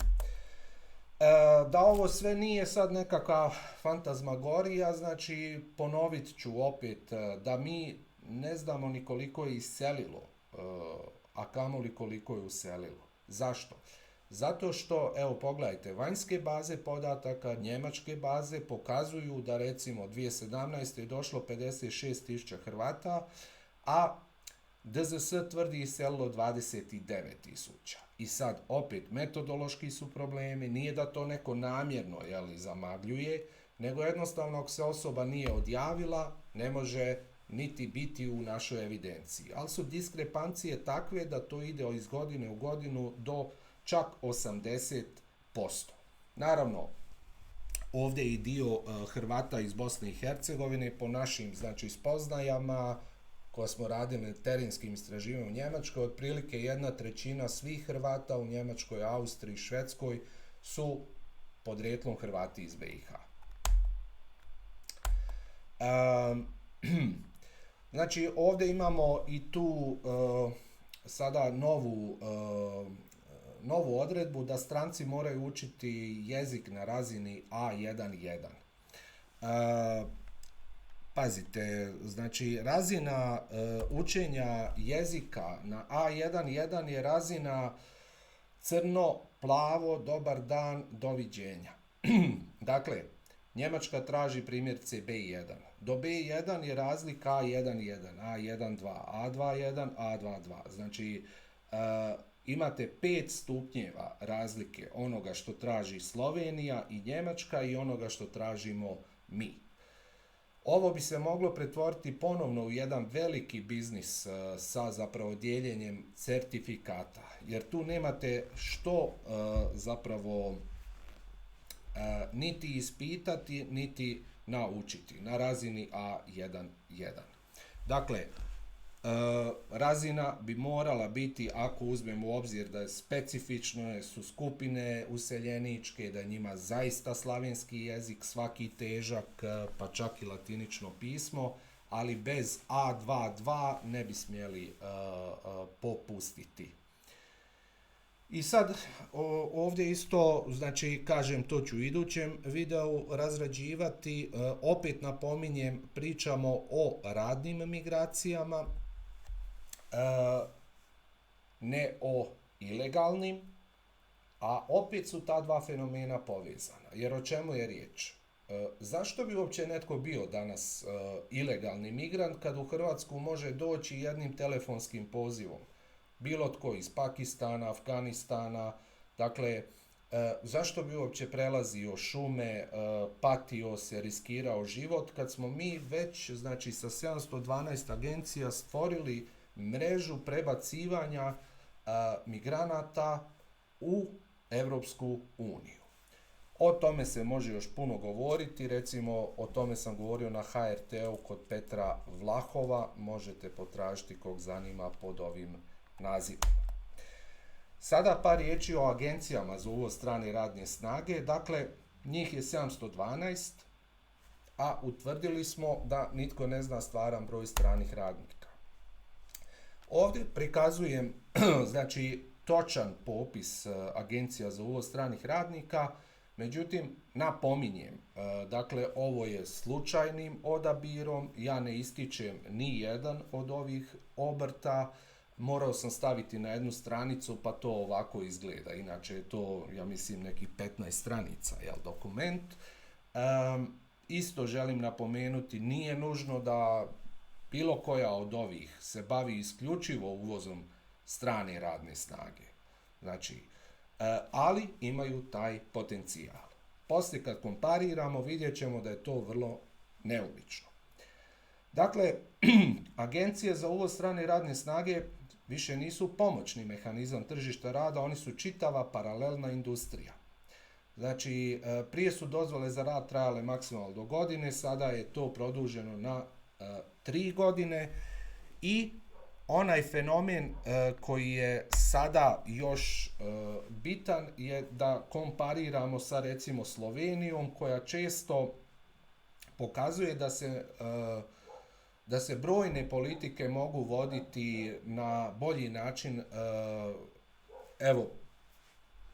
Da ovo sve nije sad nekakva fantazmagorija, znači ponovit ću opet da mi ne znamo ni koliko je iselilo, a kamoli koliko je uselilo. Zašto? Zato što, evo pogledajte, vanjske baze podataka, njemačke baze pokazuju da recimo 2017. je došlo 56.000 Hrvata, a DZS tvrdi iselilo 29.000. I sad, opet, metodološki su problemi, nije da to neko namjerno zamagljuje, nego jednostavno ako se osoba nije odjavila, ne može niti biti u našoj evidenciji. Ali su diskrepancije takve da to ide iz godine u godinu do čak 80%. Naravno, ovdje je i dio Hrvata iz Bosne i Hercegovine po našim spoznajama koje smo radili na terenskim istraživanjima u Njemačkoj, otprilike 1/3 svih Hrvata u Njemačkoj, Austriji, Švedskoj su podrijetlom Hrvati iz BiH. Znači, ovdje imamo i tu sada novu odredbu da stranci moraju učiti jezik na razini A1-1. Pazite, znači razina učenja jezika na A1-1 je razina crno, plavo, dobar dan, doviđenja. Dakle, Njemačka traži primjerce B1. Do B1 je razlika A1-1, A1-2, A2-1, A2-2. Znači, imate 5 stupnjeva razlike onoga što traži Slovenija i Njemačka i onoga što tražimo mi. Ovo bi se moglo pretvoriti ponovno u jedan veliki biznis sa zapravo dijeljenjem certifikata, jer tu nemate što zapravo niti ispitati, niti naučiti na razini A1-1. Dakle, razina bi morala biti, ako uzmemo u obzir da je specifično, su skupine useljeničke, da je njima zaista slavenski jezik, svaki težak, pa čak i latinično pismo, ali bez A2-2 ne bi smjeli popustiti. I sad, ovdje isto, znači, kažem, to ću u idućem videu razrađivati, opet napominjem, pričamo o radnim migracijama, ne o ilegalnim, a opet su ta dva fenomena povezana. Jer o čemu je riječ? Zašto bi uopće netko bio danas ilegalni migrant kad u Hrvatsku može doći jednim telefonskim pozivom? Bilo tko iz Pakistana, Afganistana, dakle, zašto bi uopće prelazio šume, patio se, riskirao život, kad smo mi već, znači, sa 712 agencija stvorili mrežu prebacivanja migranata u Europsku uniju. O tome se može još puno govoriti, recimo o tome sam govorio na HRT-u kod Petra Vlahova, možete potražiti kog zanima pod ovim nazivom. Sada par riječi o agencijama za uvoz strane radne snage. Dakle, njih je 712, a utvrdili smo da nitko ne zna stvaran broj stranih radnika. Ovdje prikazujem znači točan popis agencija za uvoz stranih radnika, međutim napominjem, dakle ovo je slučajnim odabirom, ja ne ističem ni jedan od ovih obrta, morao sam staviti na jednu stranicu pa to ovako izgleda, inače je to, ja mislim, nekih 15 stranica, dokument. Isto želim napomenuti, nije nužno da bilo koja od ovih se bavi isključivo uvozom strane radne snage. Znači, ali imaju taj potencijal. Poslije kad kompariramo vidjet ćemo da je to vrlo neobično. Dakle, agencije za uvoz strane radne snage više nisu pomoćni mehanizam tržišta rada, oni su čitava paralelna industrija. Znači, prije su dozvole za rad trajale maksimalno do godine, sada je to produženo na 3 godine I onaj fenomen koji je sada još bitan je da kompariramo sa recimo Slovenijom, koja često pokazuje da se brojne politike mogu voditi na bolji način. Evo,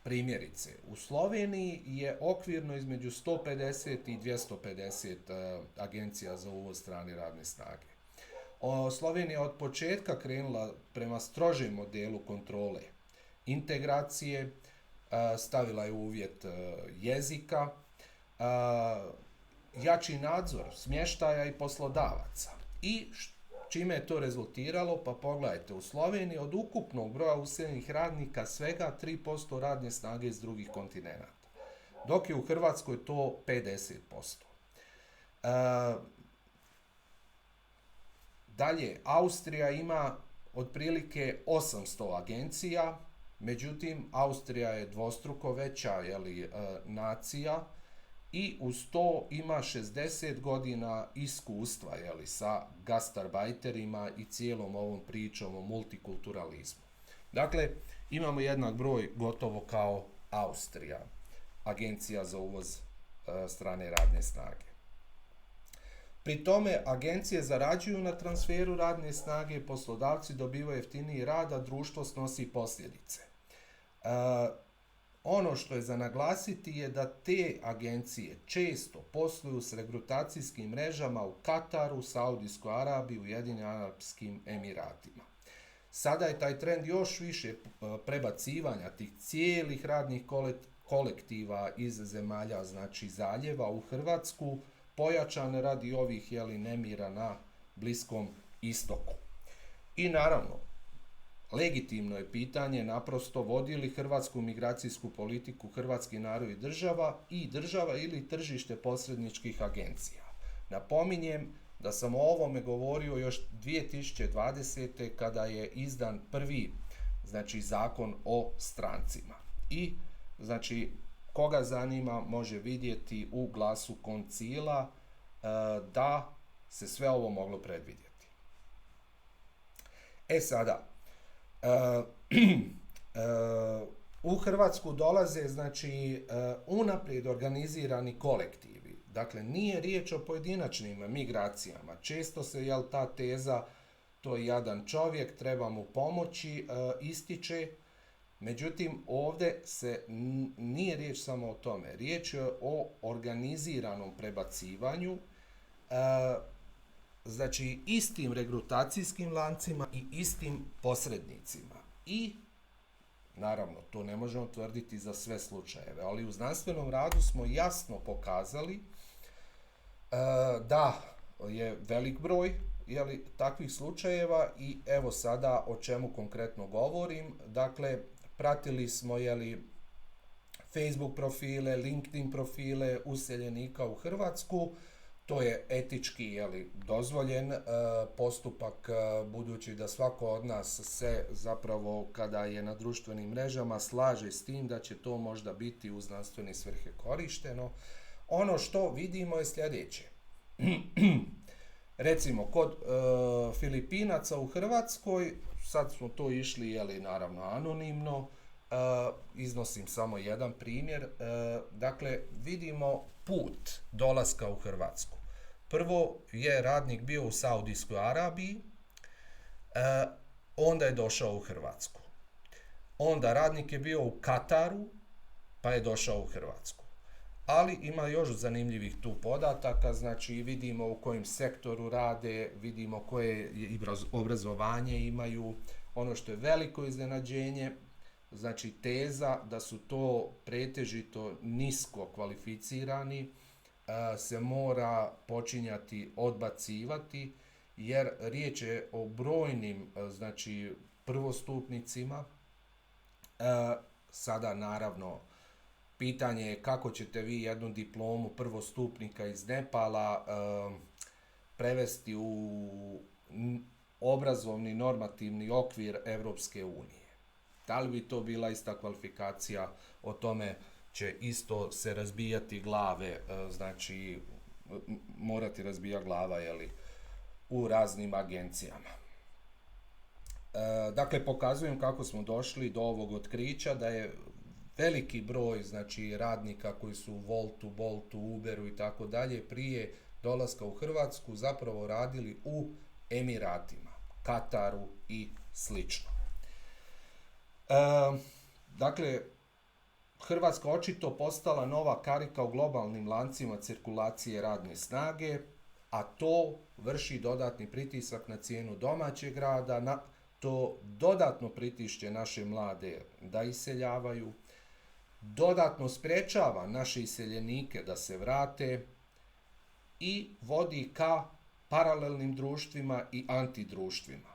primjerice, u Sloveniji je okvirno između 150 i 250 agencija za uvoz strane radne snage. Slovenija od početka krenula prema strožem modelu kontrole integracije, stavila je uvjet jezika, jači nadzor smještaja i poslodavaca. I čime je to rezultiralo? Pa pogledajte, u Sloveniji od ukupnog broja useljenih radnika svega 3% radne snage iz drugih kontinenata, dok je u Hrvatskoj to 50%. Dalje, Austrija ima otprilike 800 agencija, međutim, Austrija je dvostruko veća nacija i uz to ima 60 godina iskustva sa gastarbajterima i cijelom ovom pričom o multikulturalizmu. Dakle, imamo jednak broj gotovo kao Austrija, agencija za uvoz strane radne snage. Pri tome agencije zarađuju na transferu radne snage, poslodavci dobivaju jeftiniji rad, a društvo snosi posljedice. Ono što je za naglasiti je da te agencije često posluju s regrutacijskim mrežama u Kataru, Saudijskoj Arabiji, Ujedinjenim Arapskim Emiratima. Sada je taj trend još više prebacivanja tih cijelih radnih kolektiva iz zemalja, znači zaljeva, u Hrvatsku, pojačane radi ovih nemira na Bliskom istoku. I naravno, legitimno je pitanje naprosto vodi li hrvatsku migracijsku politiku hrvatski narod i država ili tržište posredničkih agencija. Napominjem da sam o ovome govorio još 2020. kada je izdan prvi zakon o strancima. I koga zanima može vidjeti u Glasu koncila da se sve ovo moglo predvidjeti. Sada, u Hrvatsku dolaze unaprijed organizirani kolektivi. Dakle, nije riječ o pojedinačnim migracijama. Često se ta teza, to je jadan čovjek, treba mu pomoći, ističe. Međutim, ovdje se nije riječ samo o tome. Riječ je o organiziranom prebacivanju, istim regrutacijskim lancima i istim posrednicima. I, naravno, to ne možemo tvrditi za sve slučajeve, ali u znanstvenom radu smo jasno pokazali da je velik broj takvih slučajeva i evo sada o čemu konkretno govorim. Dakle, pratili smo Facebook profile, LinkedIn profile useljenika u Hrvatsku. To je etički dozvoljen postupak, budući da svako od nas se zapravo kada je na društvenim mrežama slaže s tim da će to možda biti u znanstvene svrhe korišteno. Ono što vidimo je sljedeće. Recimo, kod Filipinaca u Hrvatskoj, sad smo to išli, naravno, anonimno, iznosim samo jedan primjer. Dakle, vidimo put dolaska u Hrvatsku. Prvo je radnik bio u Saudijskoj Arabiji, onda je došao u Hrvatsku. Onda radnik je bio u Kataru, pa je došao u Hrvatsku. Ali ima još zanimljivih tu podataka, vidimo u kojem sektoru rade, vidimo koje obrazovanje imaju. Ono što je veliko iznenađenje, teza da su to pretežito nisko kvalificirani, se mora počinjati odbacivati, jer riječ je o brojnim prvostupnicima. Sada naravno pitanje je kako ćete vi jednu diplomu prvostupnika iz Nepala prevesti u obrazovni normativni okvir Evropske unije. Da li bi to bila ista kvalifikacija? O tome će isto se razbijati glave, morati razbija glava u raznim agencijama. Dakle, pokazujem kako smo došli do ovog otkrića da je veliki broj znači radnika koji su u Woltu, Boltu, Uberu i tako dalje prije dolaska u Hrvatsku zapravo radili u Emiratima, Kataru i slično. Dakle, Hrvatska očito postala nova karika u globalnim lancima cirkulacije radne snage, a to vrši dodatni pritisak na cijenu domaćeg rada, to dodatno pritišće naše mlade da iseljavaju, dodatno sprečava naše iseljenike da se vrate i vodi ka paralelnim društvima i antidruštvima.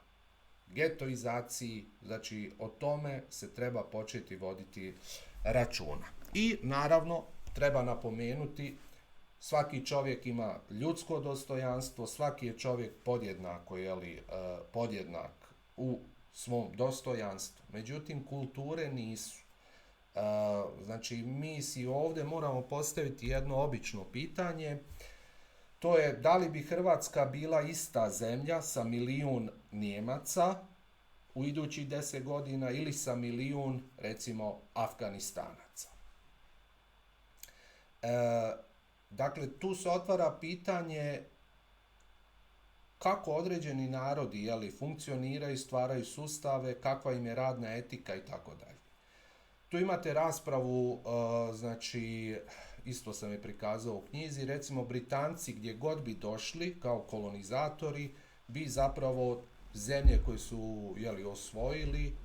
Getoizaciji, znači o tome se treba početi voditi računa. I naravno treba napomenuti, svaki čovjek ima ljudsko dostojanstvo, svaki je čovjek podjednak u svom dostojanstvu. Međutim, kulture nisu. Znači, mi si ovdje moramo postaviti jedno obično pitanje. To je da li bi Hrvatska bila ista zemlja sa 1 milijun Nijemaca u idućih 10 godina ili sa 1 milijun, recimo, Afganistanaca. Dakle, tu se otvara pitanje kako određeni narodi funkcioniraju, stvaraju sustave, kakva im je radna etika i tako dalje. Tu imate raspravu, znači, isto sam je prikazao u knjizi, recimo Britanci gdje god bi došli kao kolonizatori, bi zapravo zemlje koje su osvojili,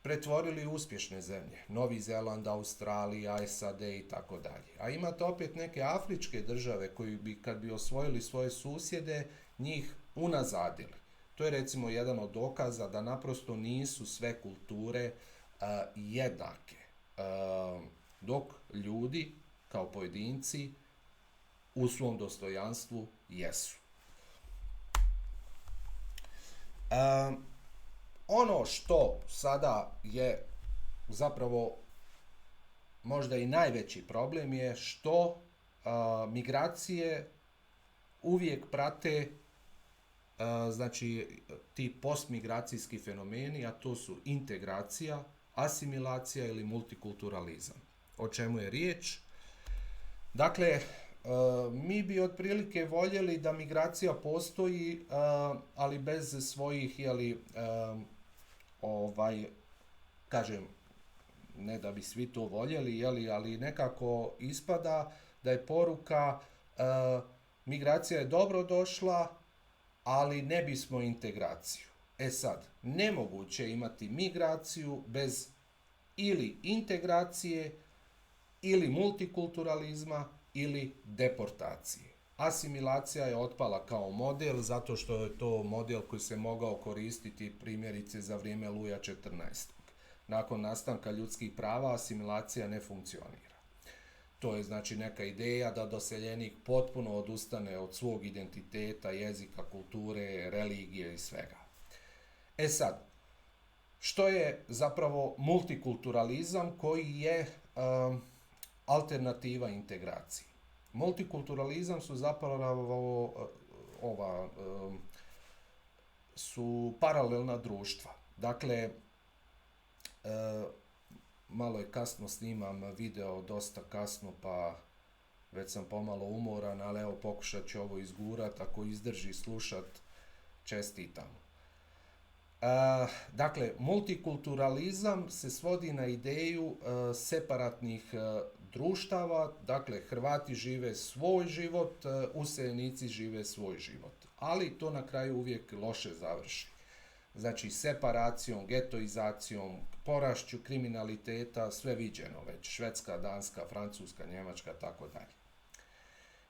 pretvorili uspješne zemlje. Novi Zeland, Australija, SAD i tako dalje. A imate opet neke afričke države koji bi, kad bi osvojili svoje susjede, njih unazadili. To je recimo jedan od dokaza da naprosto nisu sve kulture jednake. Dok ljudi, kao pojedinci, u svom dostojanstvu jesu. Ono što sada je zapravo možda i najveći problem je što migracije uvijek prate znači ti postmigracijski fenomeni, a to su integracija, asimilacija ili multikulturalizam. O čemu je riječ? Dakle, mi bi otprilike voljeli da migracija postoji, ali bez svojih, kažem, ne da bi svi to voljeli, ali nekako ispada da je poruka migracija je dobro došla, ali ne bismo integraciju. Sad, nemoguće je imati migraciju bez ili integracije, ili multikulturalizma, ili deportacije. Asimilacija je otpala kao model zato što je to model koji se mogao koristiti primjerice za vrijeme Luja XIV. Nakon nastanka ljudskih prava asimilacija ne funkcionira. To je znači neka ideja da doseljenik potpuno odustane od svog identiteta, jezika, kulture, religije i svega. Sad, što je zapravo multikulturalizam koji je alternativa integraciji? Multikulturalizam su zapravo su paralelna društva. Dakle, malo je kasno snimam video, dosta kasno, pa već sam pomalo umoran, ali evo pokušat ću ovo izgurat, ako izdrži slušat, čestitam. Dakle, multikulturalizam se svodi na ideju separatnih društava, dakle, Hrvati žive svoj život, useljenici žive svoj život, ali to na kraju uvijek loše završi. Znači, separacijom, getoizacijom, porašću kriminaliteta, sve viđeno već, Švedska, Danska, Francuska, Njemačka, tako dalje.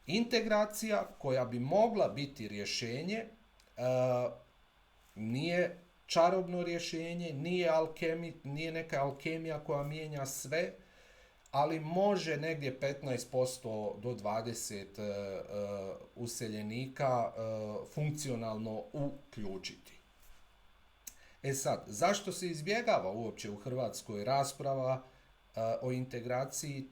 Integracija koja bi mogla biti rješenje, nije čarobno rješenje, nije neka alkemija koja mijenja sve, ali može negdje 15% do 20% useljenika funkcionalno uključiti. Sad, zašto se izbjegava uopće u Hrvatskoj rasprava o integraciji?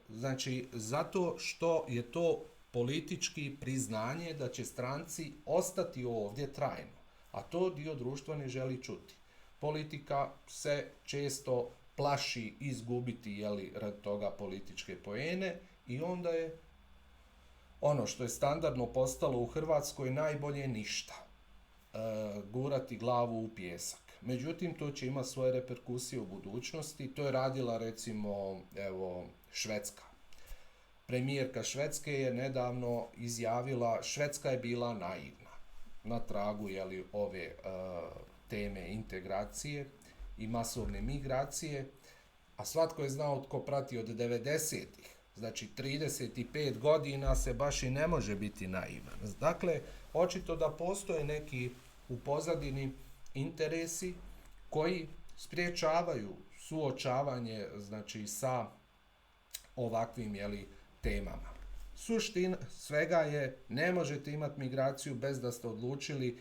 Znači, zato što je to politički priznanje da će stranci ostati ovdje trajno. A to dio društva ne želi čuti. Politika se često plaši izgubiti radi toga političke poene i onda je ono što je standardno postalo u Hrvatskoj najbolje ništa. Gurati glavu u pijesak. Međutim, to će imati svoje reperkusije u budućnosti. To je radila recimo Švedska. Premijerka Švedske je nedavno izjavila, Švedska je bila naivna na tragu ove teme integracije i masovne migracije, a svatko je znao tko prati od 90-ih, znači 35 godina se baš i ne može biti naivan. Dakle, očito da postoje neki u pozadini interesi koji spriječavaju suočavanje sa ovakvim temama. Suština svega je, ne možete imati migraciju bez da ste odlučili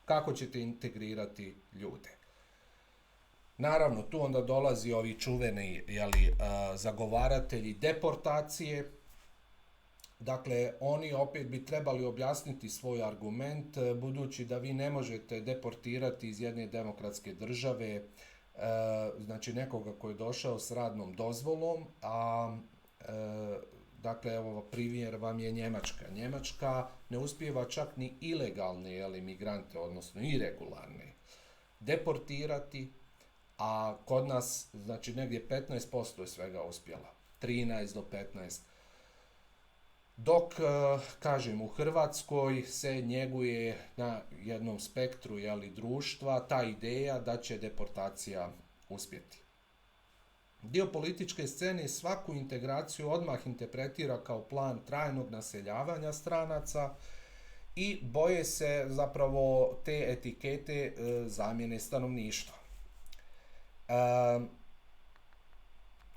kako ćete integrirati ljude. Naravno, tu onda dolazi ovi čuveni zagovaratelji deportacije. Dakle, oni opet bi trebali objasniti svoj argument, budući da vi ne možete deportirati iz jedne demokratske države, znači nekoga koji je došao s radnom dozvolom, a dakle, evo primjer vam je Njemačka. Njemačka ne uspijeva čak ni ilegalne migrante, odnosno iregularne, deportirati, a kod nas, znači negdje 15% je svega uspjela, 13 do 15%. Dok, kažem, u Hrvatskoj se njeguje na jednom spektru društva ta ideja da će deportacija uspjeti. Dio političke scene svaku integraciju odmah interpretira kao plan trajnog naseljavanja stranaca i boje se zapravo te etikete zamjene stanovništva.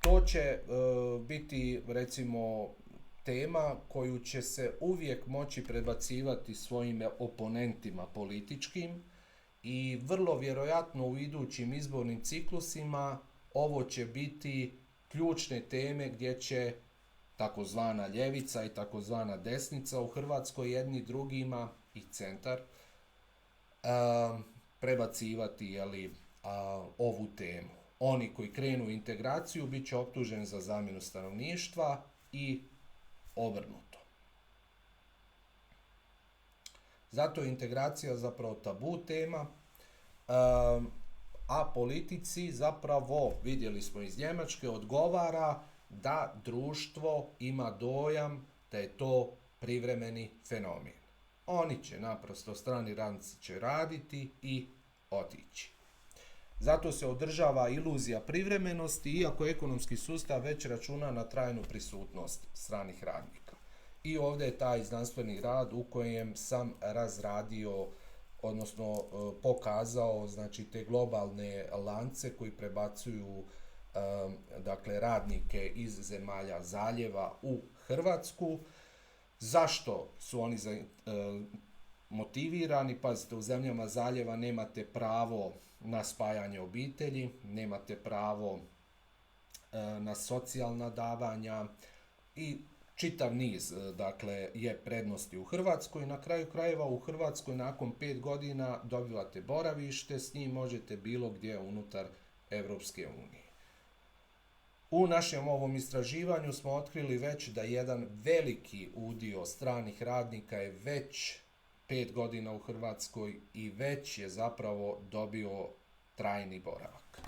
To će biti, recimo, tema koju će se uvijek moći prebacivati svojim oponentima političkim i vrlo vjerojatno u idućim izbornim ciklusima ovo će biti ključne teme gdje će takozvana ljevica i takozvana desnica u Hrvatskoj jedni drugima i centar prebacivati ovu temu. Oni koji krenu u integraciju bit će optuženi za zamjenu stanovništva i obrnuto. Zato je integracija zapravo tabu tema, a politici zapravo, vidjeli smo iz Njemačke, odgovara da društvo ima dojam da je to privremeni fenomen. Oni će naprosto, strani radnici će raditi i otići. Zato se održava iluzija privremenosti, iako ekonomski sustav već računa na trajnu prisutnost stranih radnika. I ovdje je taj znanstveni rad u kojem sam razradio, odnosno pokazao, znači, te globalne lance koji prebacuju radnike iz zemalja zaljeva u Hrvatsku. Zašto su oni motivirani? Pazite, u zemljama zaljeva nemate pravo na spajanje obitelji, nemate pravo na socijalna davanja i čitav niz, je prednosti u Hrvatskoj. Na kraju krajeva u Hrvatskoj nakon 5 godina dobivate boravište, s njim možete bilo gdje unutar Europske unije. U našem ovom istraživanju smo otkrili već da jedan veliki udio stranih radnika je već 5 godina u Hrvatskoj i već je zapravo dobio trajni boravak.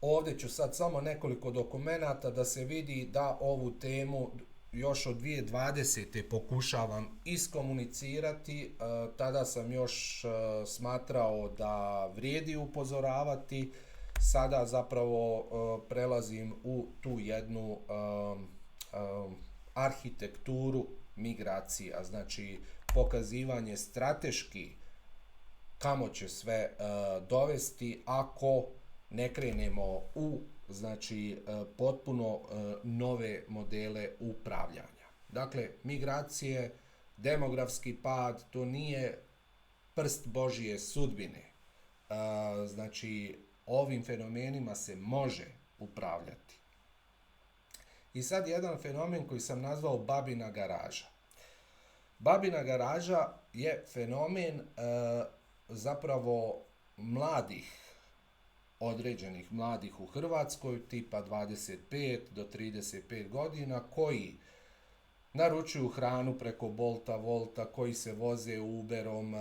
Ovdje ću sad samo nekoliko dokumenata da se vidi da ovu temu još od 2020. pokušavam iskomunicirati. Tada sam još smatrao da vrijedi upozoravati. Sada zapravo prelazim u tu jednu arhitekturu migracija, znači pokazivanje strateški kamo će sve dovesti ako ne krenemo u potpuno nove modele upravljanja. Dakle, migracije, demografski pad, to nije prst Božje sudbine. Znači, ovim fenomenima se može upravljati. I sad jedan fenomen koji sam nazvao babina garaža. Babina garaža je fenomen zapravo određenih mladih u Hrvatskoj, tipa 25 do 35 godina, koji naručuju hranu preko Bolta, Volta, koji se voze Uberom,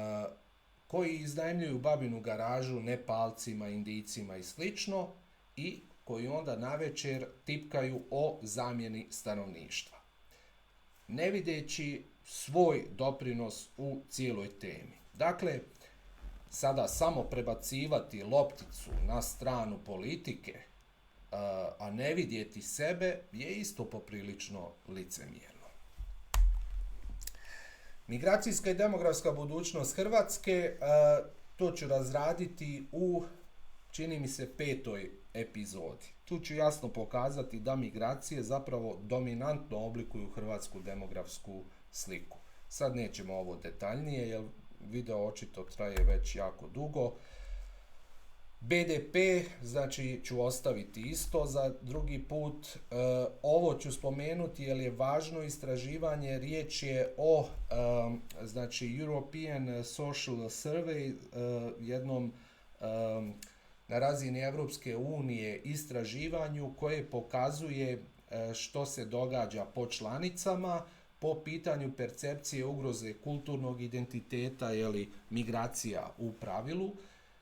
koji iznajmljuju babinu garažu Nepalcima, Indijcima i slično, i koji onda navečer tipkaju o zamjeni stanovništva, ne videći svoj doprinos u cijeloj temi. Dakle, sada samo prebacivati lopticu na stranu politike, a ne vidjeti sebe, je isto poprilično licemjerno. Migracijska i demografska budućnost Hrvatske, to ću razraditi u, čini mi se, 5. epizodi. Tu ću jasno pokazati da migracije zapravo dominantno oblikuju hrvatsku demografsku sliku. Sad nećemo ovo detaljnije, jer video očito traje već jako dugo. BDP, znači ću ostaviti isto za drugi put. Ovo ću spomenuti jer je važno istraživanje. Riječ je o znači European Social Survey, jednom na razini Evropske unije istraživanju koje pokazuje što se događa po članicama po pitanju percepcije ugroze kulturnog identiteta, migracija u pravilu.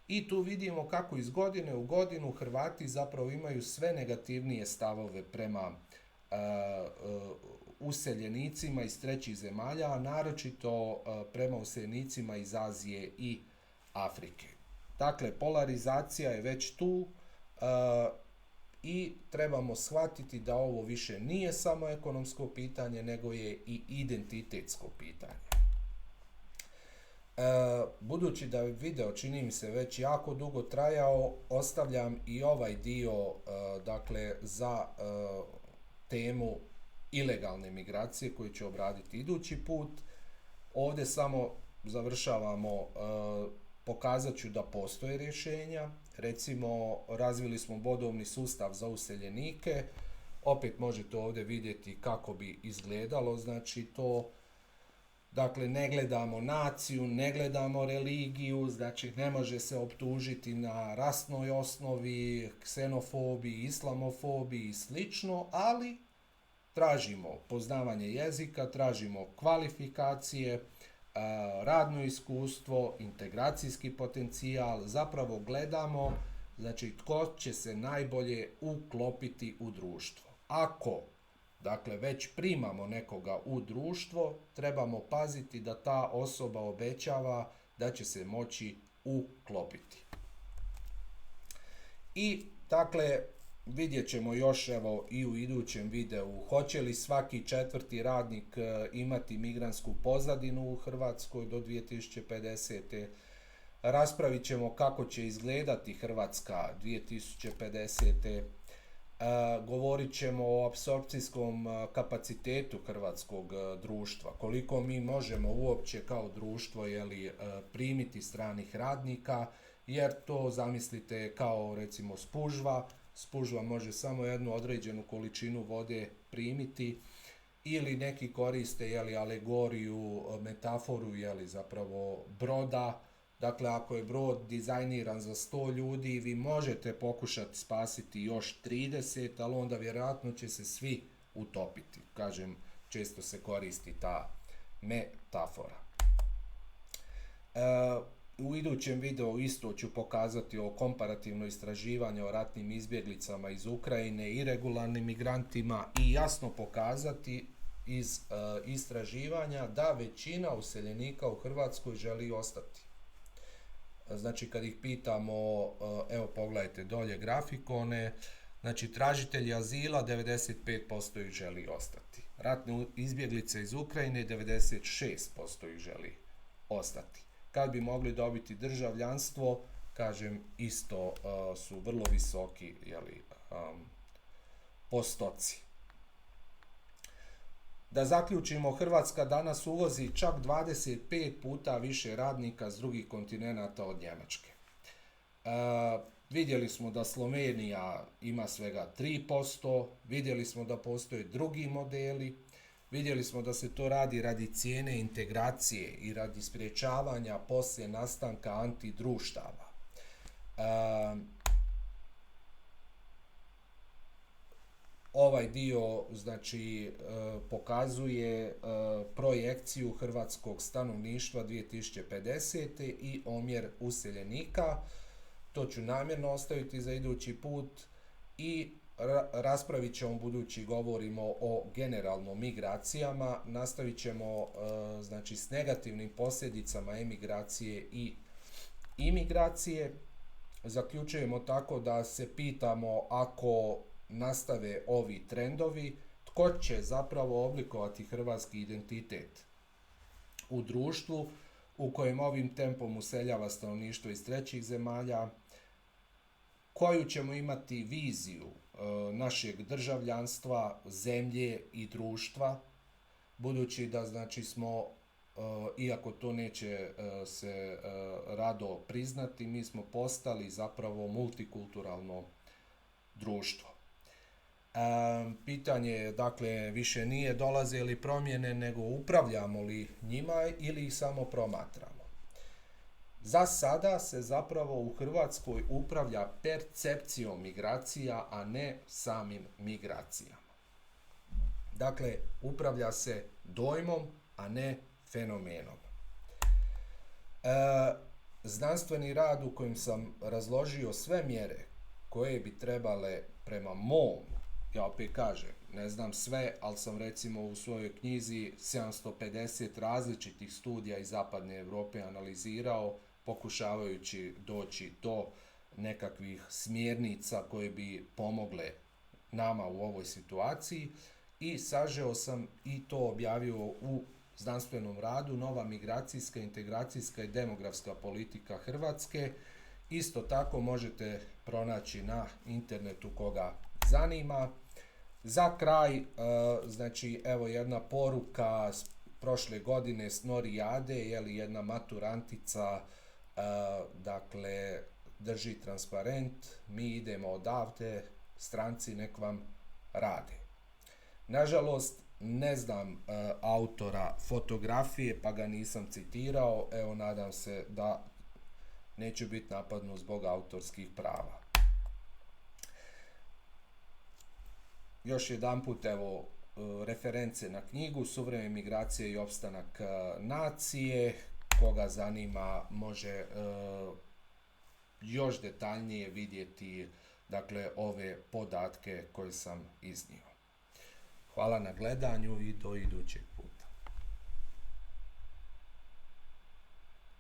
I tu vidimo kako iz godine u godinu Hrvati zapravo imaju sve negativnije stavove prema useljenicima iz trećih zemalja, a naročito prema useljenicima iz Azije i Afrike. Dakle, polarizacija je već tu i trebamo shvatiti da ovo više nije samo ekonomsko pitanje, nego je i identitetsko pitanje. Budući da je video, čini mi se, već jako dugo trajao, ostavljam i ovaj dio dakle, za temu ilegalne migracije koju ću obraditi idući put. Ovdje samo završavamo, pokazat ću da postoje rješenja. Recimo, razvili smo bodovni sustav za useljenike. Opet možete ovdje vidjeti kako bi izgledalo, znači to. Dakle, ne gledamo naciju, ne gledamo religiju, znači ne može se optužiti na rasnoj osnovi, ksenofobiji, islamofobiji i slično, ali tražimo poznavanje jezika, tražimo kvalifikacije, radno iskustvo, integracijski potencijal, zapravo gledamo, znači, tko će se najbolje uklopiti u društvo. Ako dakle, već primamo nekoga u društvo, trebamo paziti da ta osoba obećava da će se moći uklopiti. I, dakle, vidjet ćemo još evo i u idućem videu, hoće li svaki 4. radnik imati migrantsku pozadinu u Hrvatskoj do 2050. Raspravit ćemo kako će izgledati Hrvatska 2050. Govorit ćemo o apsorpcijskom kapacitetu hrvatskog društva, koliko mi možemo uopće kao društvo primiti stranih radnika, jer to zamislite kao recimo spužva može samo jednu određenu količinu vode primiti, ili neki koriste alegoriju, metaforu zapravo broda. Dakle, ako je brod dizajniran za 100 ljudi, vi možete pokušati spasiti još 30, ali onda vjerojatno će se svi utopiti. Kažem, često se koristi ta metafora. U idućem videu isto ću pokazati o komparativno istraživanje o ratnim izbjeglicama iz Ukrajine i regularnim migrantima i jasno pokazati iz istraživanja da većina useljenika u Hrvatskoj želi ostati. Znači, kad ih pitamo, evo pogledajte dolje grafikone, znači tražitelji azila 95% ih želi ostati. Ratne izbjeglice iz Ukrajine 96% ih želi ostati. Kad bi mogli dobiti državljanstvo, kažem, isto su vrlo visoki postoci. Da zaključimo, Hrvatska danas uvozi čak 25 puta više radnika s drugih kontinenata od Njemačke. Vidjeli smo da Slovenija ima svega 3%, vidjeli smo da postoje drugi modeli. Vidjeli smo da se to radi radi cijene integracije i radi sprječavanja poslije nastanka antidruštava. Ovaj dio znači pokazuje projekciju hrvatskog stanovništva 2050. i omjer useljenika. To ću namjerno ostaviti za idući put i raspravit ćemo, budući govorimo o generalno migracijama, nastavit ćemo znači s negativnim posljedicama emigracije i imigracije. Zaključujemo tako da se pitamo, ako nastave ovi trendovi, tko će zapravo oblikovati hrvatski identitet u društvu u kojem ovim tempom useljava stanovništvo iz trećih zemalja, koju ćemo imati viziju našeg državljanstva, zemlje i društva, budući da znači smo, iako to neće se rado priznati, mi smo postali zapravo multikulturalno društvo. Pitanje, dakle, više nije dolaze li promjene, nego upravljamo li njima ili ih samo promatramo. Za sada se zapravo u Hrvatskoj upravlja percepcijom migracija, a ne samim migracijama. Dakle, upravlja se dojmom, a ne fenomenom. Znanstveni rad u kojem sam razložio sve mjere koje bi trebale prema mom, ja opet kažem, ne znam sve, ali sam recimo u svojoj knjizi 750 različitih studija iz zapadne Europe analizirao, pokušavajući doći do nekakvih smjernica koje bi pomogle nama u ovoj situaciji, i sažeo sam i to objavio u znanstvenom radu Nova migracijska, integracijska i demografska politika Hrvatske. Isto tako možete pronaći na internetu koga zanima. Za kraj, znači evo jedna poruka s prošle godine s Norijade, jedna maturantica, dakle, drži transparent, mi idemo odavde, stranci nek vam rade. Nažalost, ne znam autora fotografije, pa ga nisam citirao, evo nadam se da neću biti napadnut zbog autorskih prava. Još jedanput, evo, reference na knjigu Suvremene migracije i opstanak nacije. Koga zanima može još detaljnije vidjeti, dakle, ove podatke koje sam iznio. Hvala na gledanju i do idućeg puta.